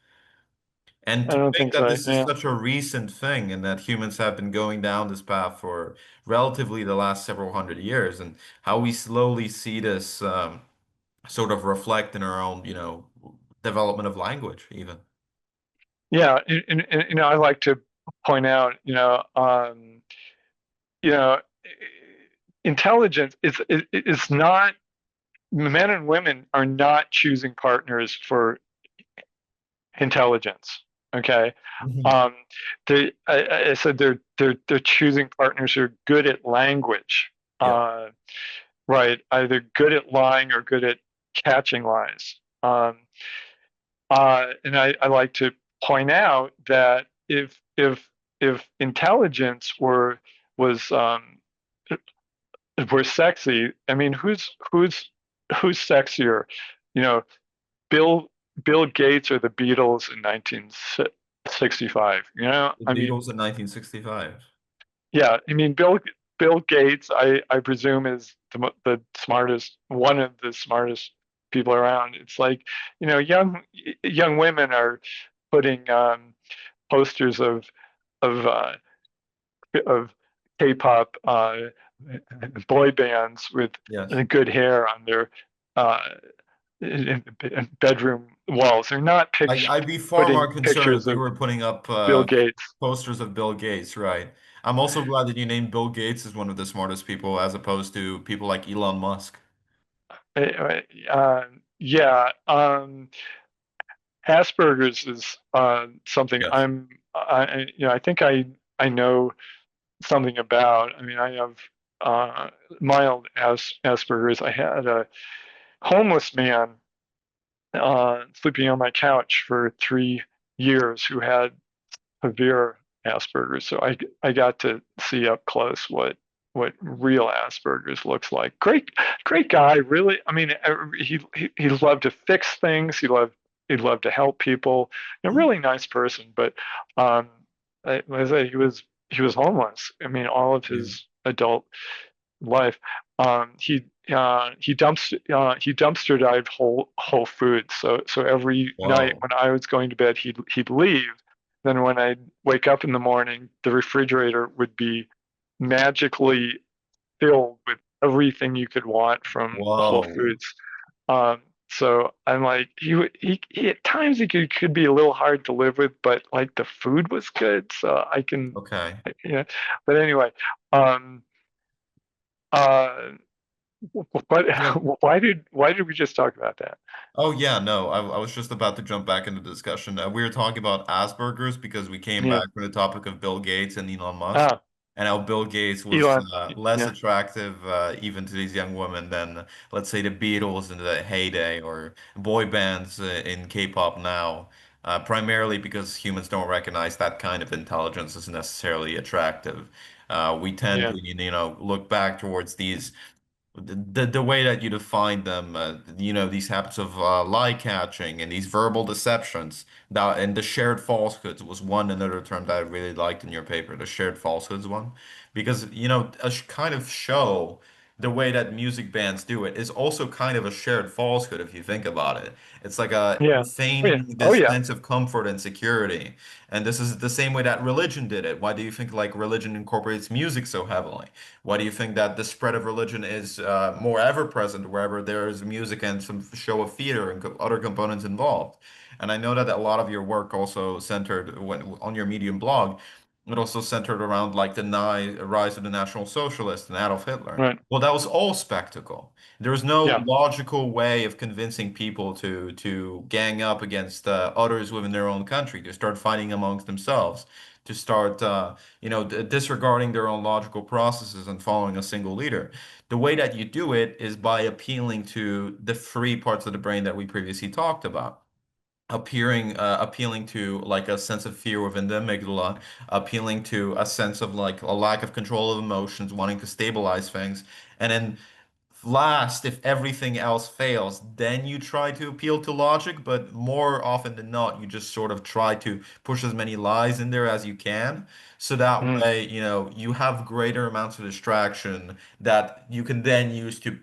Speaker 2: And
Speaker 3: I
Speaker 2: to
Speaker 3: don't
Speaker 2: think
Speaker 3: think
Speaker 2: that
Speaker 3: so.
Speaker 2: this is
Speaker 3: Yeah.
Speaker 2: such a recent thing and that humans have been going down this path for relatively the last several hundred years, and how we slowly see this sort of reflect in our own, development of language, even.
Speaker 3: Yeah. And I like to point out, you know, intelligence is not, men and women are not choosing partners for intelligence. Okay.
Speaker 2: Mhm.
Speaker 3: Um, I said they're choosing partners who are good at language.
Speaker 2: Yeah.
Speaker 3: Uh, right. Either good at lying or good at catching lies. And I like to point out that if intelligence was were sexy, I mean, who's sexier? You know, Bill Bill Gates or the Beatles in 1965.
Speaker 2: The
Speaker 3: I mean,
Speaker 2: Beatles in 1965.
Speaker 3: yeah, I mean, Bill Gates, I presume, is the smartest, one of the smartest people around. It's like, young women are putting posters of of K-pop boy bands with
Speaker 2: Yes.
Speaker 3: good hair on their uh, in bedroom walls. They're not
Speaker 2: I'd be far
Speaker 3: putting
Speaker 2: more concerned if
Speaker 3: pictures
Speaker 2: you
Speaker 3: of
Speaker 2: were putting up
Speaker 3: Bill Gates.
Speaker 2: posters of Bill Gates, right? I'm also glad that you named Bill Gates as one of the smartest people as opposed to people like Elon Musk.
Speaker 3: Yeah, Asperger's is something
Speaker 2: Yes.
Speaker 3: I think I know something about. I mean, I have mild Asperger's. I had a homeless man sleeping on my couch for 3 years who had severe Asperger's. So I got to see up close what real Asperger's looks like. Great guy, really. I mean, he loved to fix things. He loved to help people. A really nice person, but um, like I say, he was homeless. I mean, all of
Speaker 2: Yeah.
Speaker 3: his adult life. He dumpster dived whole foods. So every night
Speaker 2: Wow.
Speaker 3: when I was going to bed, he'd leave. Then when I'd wake up in the morning, the refrigerator would be magically filled with everything you could want from Whole
Speaker 2: Whoa.
Speaker 3: Foods. Um, so I'm like, he at times he could be a little hard to live with, but like the food was good, so I can,
Speaker 2: Okay.
Speaker 3: yeah. But anyway, um, uh, what,
Speaker 2: So
Speaker 3: why did we just talk about that?
Speaker 2: oh yeah, no, I was just about to jump back into the discussion. We were talking about Asperger's because we came
Speaker 3: Yeah.
Speaker 2: back from the topic of Bill Gates and Elon Musk,
Speaker 3: Ah,
Speaker 2: and how Bill Gates was
Speaker 3: Elon.
Speaker 2: less
Speaker 3: Yeah.
Speaker 2: attractive even to these young women than, let's say, the Beatles in the heyday or boy bands in K-pop now. Primarily because humans don't recognize that kind of intelligence as necessarily attractive. We tend
Speaker 3: Yeah.
Speaker 2: to, look back towards these the way that you define them, these habits of lie catching and these verbal deceptions, that and the shared falsehoods was one another term that I really liked in your paper, the shared falsehoods one, because kind of show the way that music bands do it is also kind of a shared falsehood if you think about it. It's like a
Speaker 3: Yeah. Oh yeah.
Speaker 2: feigning
Speaker 3: Oh
Speaker 2: this
Speaker 3: yeah.
Speaker 2: sense of comfort and security, and this is the same way that religion did it. Why do you think like religion incorporates music so heavily? Why do you think that the spread of religion is more ever present wherever there is music and some show of theater and other components involved? And I know that a lot of your work also centered on your Medium blog, it also centered around like the rise of the National Socialists and Adolf Hitler.
Speaker 3: Right.
Speaker 2: Well, that was all spectacle. There was no
Speaker 3: Yeah.
Speaker 2: logical way of convincing people to gang up against others within their own country, to start fighting amongst themselves, to start disregarding their own logical processes and following a single leader. The way that you do it is by appealing to the free parts of the brain that we previously talked about. Appealing to like a sense of fear within the amygdala, appealing to a sense of like a lack of control of emotions, wanting to stabilize things, and then last, if everything else fails, then you try to appeal to logic, but more often than not, you just sort of try to push as many lies in there as you can. So that
Speaker 3: Mm,
Speaker 2: way, you have greater amounts of distraction that you can then use to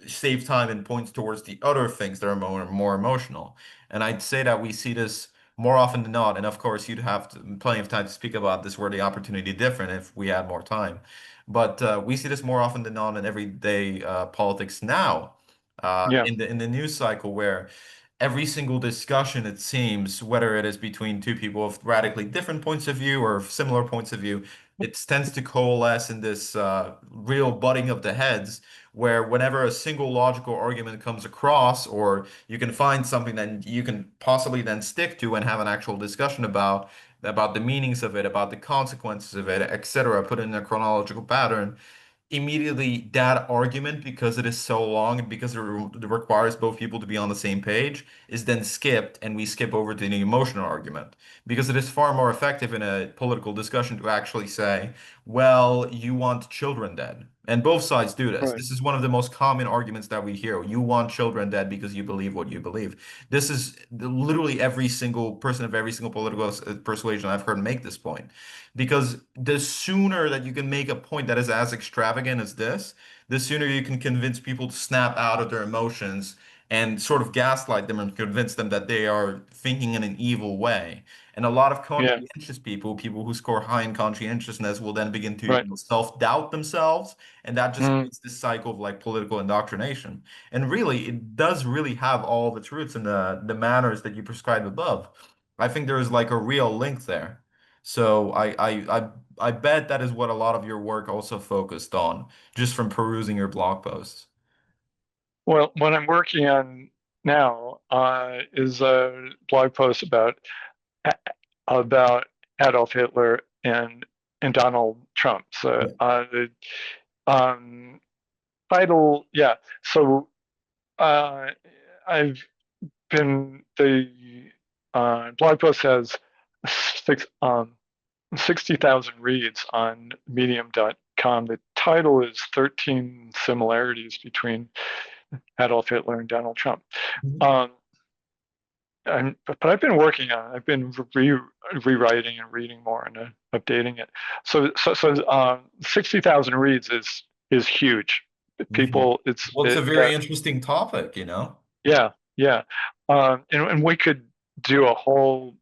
Speaker 2: save time and points towards the other things that are more emotional. And I'd say that we see this more often than not. And of course, you'd have plenty of time to speak about this were the opportunity different if we had more time. But we see this more often than not in everyday politics now,
Speaker 3: yeah.
Speaker 2: in the news cycle, where every single discussion, it seems, whether it is between two people with radically different points of view or similar points of view, it tends to coalesce in this real butting of the heads, where whenever a single logical argument comes across, or you can find something that you can possibly then stick to and have an actual discussion about the meanings of it, about the consequences of it, etc., put in a chronological pattern, immediately that argument, because it is so long and because it requires both people to be on the same page, is then skipped, and we skip over to the emotional argument because it is far more effective in a political discussion to actually say, well, you want children dead. And both sides do this.
Speaker 3: Right.
Speaker 2: This is one of the most common arguments that we hear. You want children dead because you believe what you believe. This is literally every single person of every single political persuasion I've heard make this point. Because the sooner that you can make a point that is as extravagant as this, the sooner you can convince people to snap out of their emotions and sort of gaslight them and convince them that they are thinking in an evil way. And a lot of
Speaker 3: Yeah.
Speaker 2: conscientious people, people who score high in conscientiousness, will then begin to
Speaker 3: Right.
Speaker 2: self-doubt themselves, and that just
Speaker 3: Mm,
Speaker 2: creates this cycle of like political indoctrination. And really, it does really have all of its roots in the manners that you prescribed above. I think there is like a real link there. So I bet that is what a lot of your work also focused on, just from perusing your blog posts.
Speaker 3: well, what I'm working on now is a blog post about Adolf Hitler and Donald Trump. So
Speaker 2: Yeah.
Speaker 3: the um, title, yeah. So uh, I've been the blog post has six 60,000 reads on medium.com. The title is 13 similarities between Adolf Hitler and Donald Trump.
Speaker 2: Mhm.
Speaker 3: Um, but I've been working on it. I've been rewriting and reading more and updating it. So 60,000 reads is huge.
Speaker 2: Mhm.
Speaker 3: People, it's
Speaker 2: Well, it's a
Speaker 3: it,
Speaker 2: very
Speaker 3: that
Speaker 2: interesting topic, you know?
Speaker 3: yeah, yeah. And we could do a whole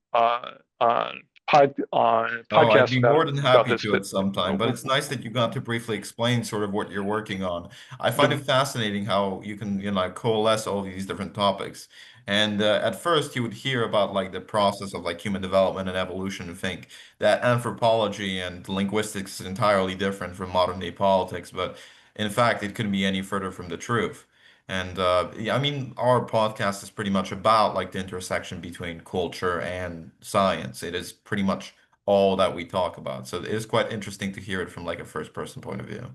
Speaker 2: Oh, I'd
Speaker 3: podcast
Speaker 2: be more than
Speaker 3: about
Speaker 2: happy
Speaker 3: this,
Speaker 2: to
Speaker 3: but
Speaker 2: at some time, but it's nice that you got to briefly explain sort of what you're working on. I find it
Speaker 3: the
Speaker 2: fascinating how you can, like coalesce all these different topics. And at first, you would hear about like the process of like human development and evolution and think that anthropology and linguistics is entirely different from modern day politics, but in fact, it couldn't be any further from the truth. And yeah, I mean, our podcast is pretty much about like the intersection between culture and science. It is pretty much all that we talk about. So it is quite interesting to hear it from like a first person point of view.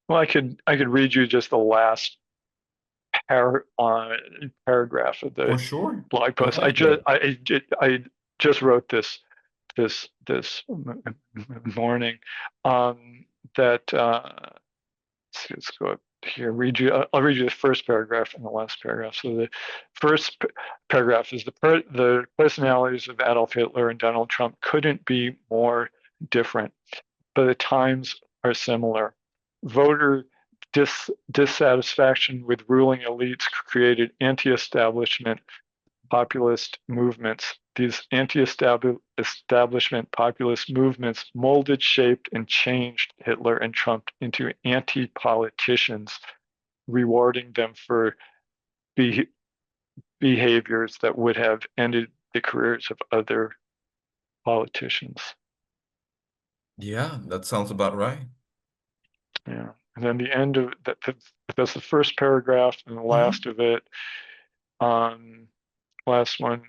Speaker 3: well, I could read you just the last paragraph of the
Speaker 2: For sure.
Speaker 3: blog
Speaker 2: Go
Speaker 3: post.
Speaker 2: ahead with it.
Speaker 3: I just wrote this morning, that let's go up here. I'll read you the first paragraph and the last paragraph. So the first paragraph is the personalities of Adolf Hitler and Donald Trump couldn't be more different, but the times are similar. Voter dissatisfaction with ruling elites created anti-establishment populist movements. These anti-establishment populist movements molded, shaped, and changed Hitler and Trump into anti-politicians, rewarding them for be behaviors that would have ended the careers of other politicians.
Speaker 2: Yeah, that sounds about right.
Speaker 3: Yeah. And then the end of that, that's the first paragraph, and the last
Speaker 2: Hmm.
Speaker 3: of it, um, last one.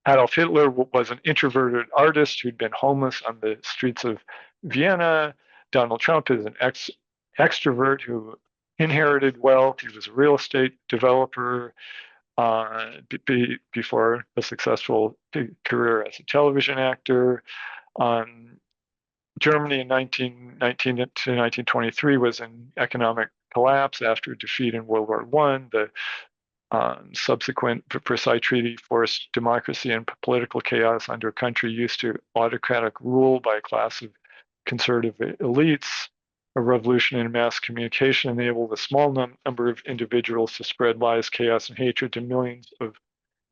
Speaker 3: Adolf Hitler was an introverted artist who'd been homeless on the streets of Vienna. Donald Trump is an extrovert who inherited wealth. He was a real estate developer before a successful career as a television actor. Um, Germany in 1919 to 1923 was in economic collapse after defeat in World War One. The subsequent Versailles Treaty forced democracy and political chaos under a country used to autocratic rule by a class of conservative elites. A revolution in mass communication enabled a small number of individuals to spread lies, chaos, and hatred to millions of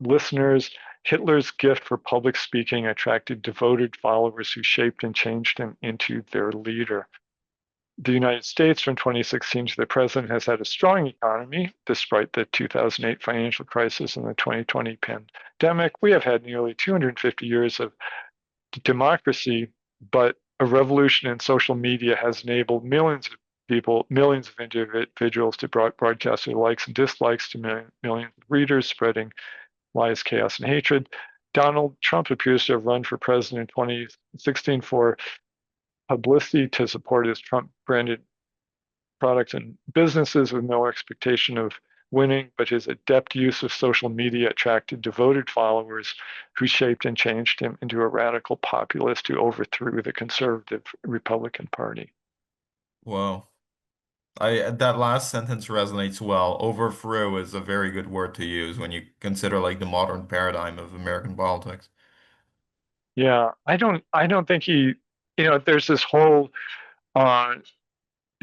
Speaker 3: listeners. Hitler's gift for public speaking attracted devoted followers who shaped and changed him into their leader. The United States from 2016 to the present has had a strong economy despite the 2008 financial crisis and the 2020 pandemic. We have had nearly 250 years of democracy, but a revolution in social media has enabled millions of people, millions of individuals to broadcast their likes and dislikes to millions of readers, spreading lies, chaos, and hatred. Donald Trump appears to have run for president in 2016 for publicity to support his Trump branded products and businesses with no expectation of winning, but his adept use of social media attracted devoted followers who shaped and changed him into a radical populist who overthrew the conservative Republican Party.
Speaker 2: Well, I that last sentence resonates well. Overthrow is a very good word to use when you consider like the modern paradigm of American politics.
Speaker 3: Yeah, I don't think there's this whole uh,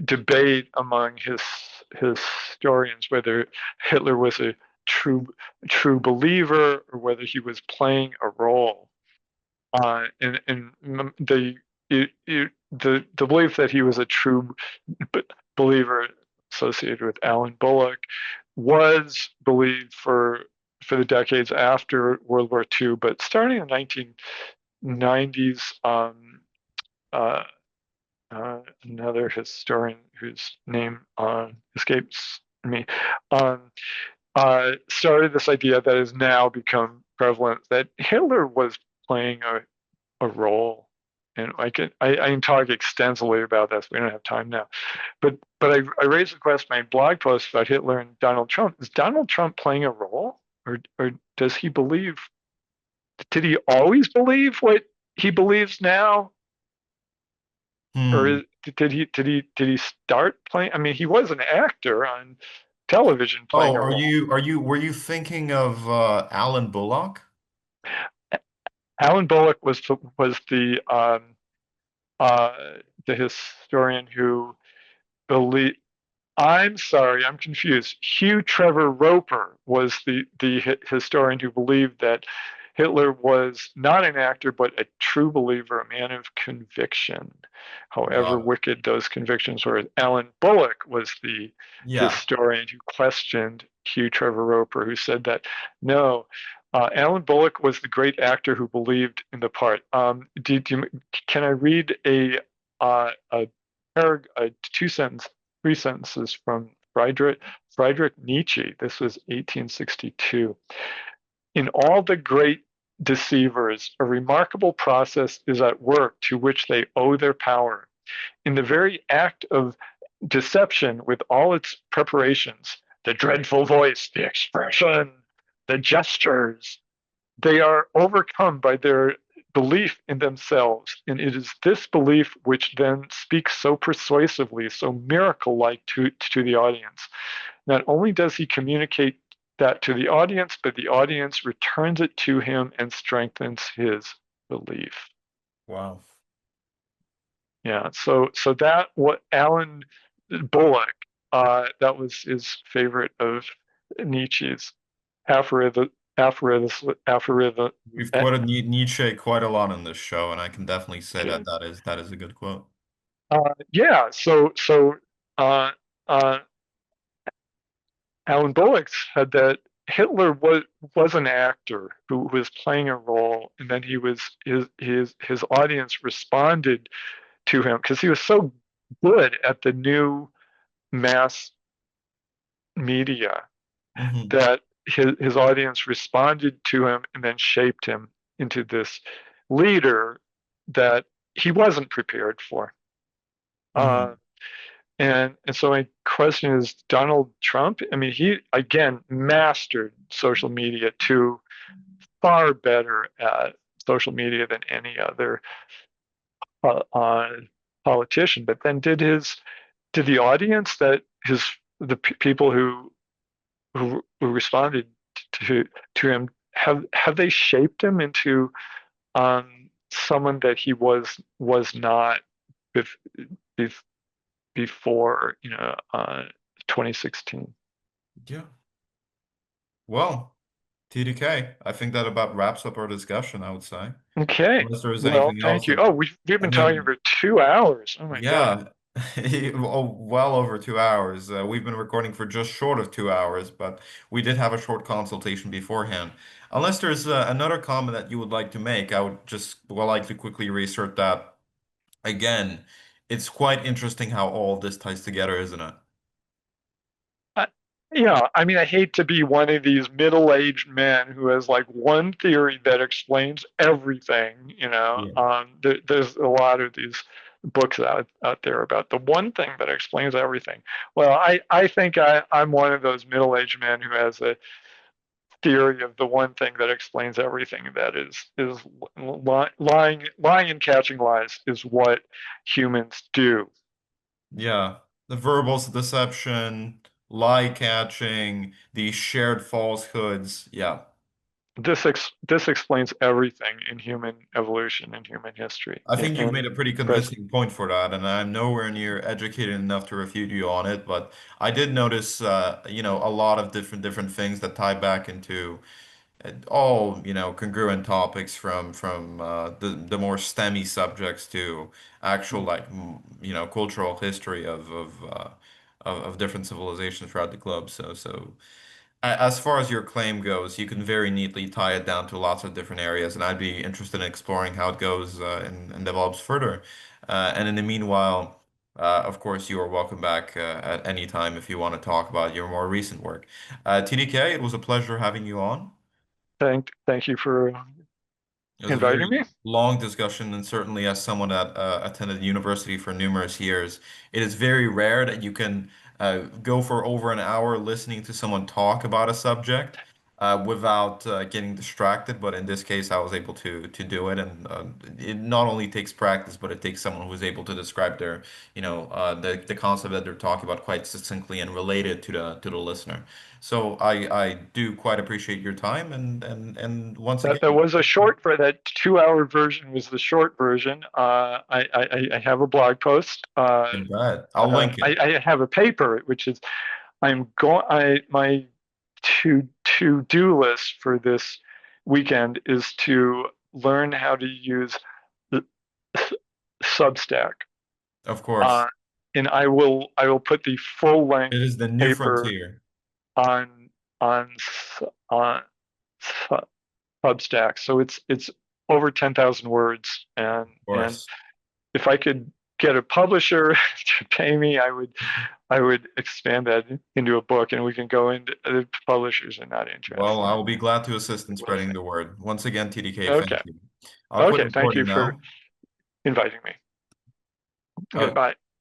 Speaker 3: debate among his historians whether Hitler was a true true believer or whether he was playing a role. And the belief that he was a true believer associated with Alan Bullock was believed for the decades after World War II, but starting in the 1990s, uh, another historian whose name escapes me, um, started this idea that has now become prevalent that Hitler was playing a role. And I can talk extensively about this. We don't have time now. But I raised the question in my blog post about Hitler and Donald Trump. Is Donald Trump playing a role? Or does he believe, did he always believe what he believes now?
Speaker 2: Hmm.
Speaker 3: Or did he start playing? I mean, he was an actor on television playing
Speaker 2: Oh,
Speaker 3: a role.
Speaker 2: were you thinking of Alan Bullock?
Speaker 3: Alan Bullock uh, the historian who believed. I'm sorry, I'm confused. Hugh Trevor Roper was the historian who believed that Hitler was not an actor, but a true believer, a man of conviction. However
Speaker 2: Got it.
Speaker 3: wicked those convictions were. Alan Bullock was the
Speaker 2: Yeah.
Speaker 3: historian who questioned Hugh Trevor Roper, who said that no, Alan Bullock was the great actor who believed in the part. Can I read a three sentences from Friedrich Nietzsche? This was 1862. In all the great deceivers, a remarkable process is at work to which they owe their power. In the very act of deception, with all its preparations, the dreadful voice, the expression, the gestures, they are overcome by their belief in themselves. And it is this belief which then speaks so persuasively, so miracle like to the audience. Not only does he communicate that to the audience, but the audience returns it to him and strengthens his belief.
Speaker 2: Wow.
Speaker 3: Yeah. So that what Alan Bullock, that was his favorite of Nietzsche's aphorism, aphorism.
Speaker 2: We've quoted Nietzsche quite a lot on this show, and I can definitely say
Speaker 3: Okay.
Speaker 2: that that is a good quote.
Speaker 3: Yeah. Uh, uh, Alan Bullock said that Hitler was an actor who was playing a role, and then his audience responded to him because he was so good at the new mass media
Speaker 2: Hmm.
Speaker 3: that his audience responded to him and then shaped him into this leader that he wasn't prepared for. Uh,
Speaker 2: Hmm.
Speaker 3: and so my question is, Donald Trump, I mean, he again mastered social media to far better at social media than any other uh, uh, politician. But then did the audience that the people who responded to to him have they shaped him into someone that he was not bef, bef, before 2016?
Speaker 2: Yeah. Well, TDK, I think that about wraps up our discussion, I would say.
Speaker 3: Okay.
Speaker 2: Unless there is
Speaker 3: Well,
Speaker 2: anything
Speaker 3: thank
Speaker 2: else
Speaker 3: you.
Speaker 2: that
Speaker 3: Oh, we've been talking
Speaker 2: any
Speaker 3: for 2 hours. Oh my God.
Speaker 2: yeah, oh, well over 2 hours. We've been recording for just short of 2 hours, but we did have a short consultation beforehand. Unless there's another comment that you would like to make, I would just like to quickly reassert that again. It's quite interesting how all this ties together, isn't it?
Speaker 3: Uh, yeah, I mean, I hate to be one of these middle-aged men who has like one theory that explains everything.
Speaker 2: Yeah.
Speaker 3: There's a lot of these books out there about the one thing that explains everything. Well, I think I'm one of those middle-aged men who has a theory of the one thing that explains everything. That is lying and catching lies is what humans do.
Speaker 2: Yeah, the verbal deception, lie catching, the shared falsehoods. Yeah.
Speaker 3: This explains everything in human evolution and human history
Speaker 2: I think you've
Speaker 3: and
Speaker 2: made a pretty
Speaker 3: present.
Speaker 2: convincing point for that, and I'm nowhere near educated enough to refute you on it, but I did notice, a lot of different things that tie back into all, congruent topics from the more STEMmy subjects to actual like cultural history of different civilizations throughout the globe. So as far as your claim goes, you can very neatly tie it down to lots of different areas, and I'd be interested in exploring how it goes and develops further. And in the meanwhile, of course, you are welcome back at any time if you want to talk about your more recent work. TDK, it was a pleasure having you on.
Speaker 3: Thank you for
Speaker 2: It was a
Speaker 3: inviting
Speaker 2: very
Speaker 3: me.
Speaker 2: long discussion, and certainly as someone that attended university for numerous years, it is very rare that you can go for over an hour listening to someone talk about a subject without getting distracted. But in this case, I was able to do it, and it not only takes practice, but it takes someone who's able to describe their, the concept that they're talking about quite succinctly and relate it to the listener. So I do quite appreciate your time, and once again.
Speaker 3: That was a short for that 2 hour version was the short version. I have a blog post.
Speaker 2: I bet. I'll link it.
Speaker 3: I have a paper which is my to do list for this weekend is to learn how to use the Substack.
Speaker 2: Of course.
Speaker 3: And I will put the full length
Speaker 2: It is the new
Speaker 3: paper
Speaker 2: frontier.
Speaker 3: on on on Substack. So it's over 10,000 words,
Speaker 2: Of
Speaker 3: and
Speaker 2: course.
Speaker 3: if I could get a publisher to pay me, I would expand that into a book, and we can go into the publishers are not
Speaker 2: Well,
Speaker 3: interested
Speaker 2: I
Speaker 3: in
Speaker 2: will be glad to assist in
Speaker 3: the
Speaker 2: spreading
Speaker 3: website.
Speaker 2: the word. Once again, TDK, thank
Speaker 3: Okay.
Speaker 2: you. I'll quit
Speaker 3: Okay. Thank you
Speaker 2: recording
Speaker 3: for
Speaker 2: now.
Speaker 3: inviting me.
Speaker 2: Uh,
Speaker 3: Goodbye.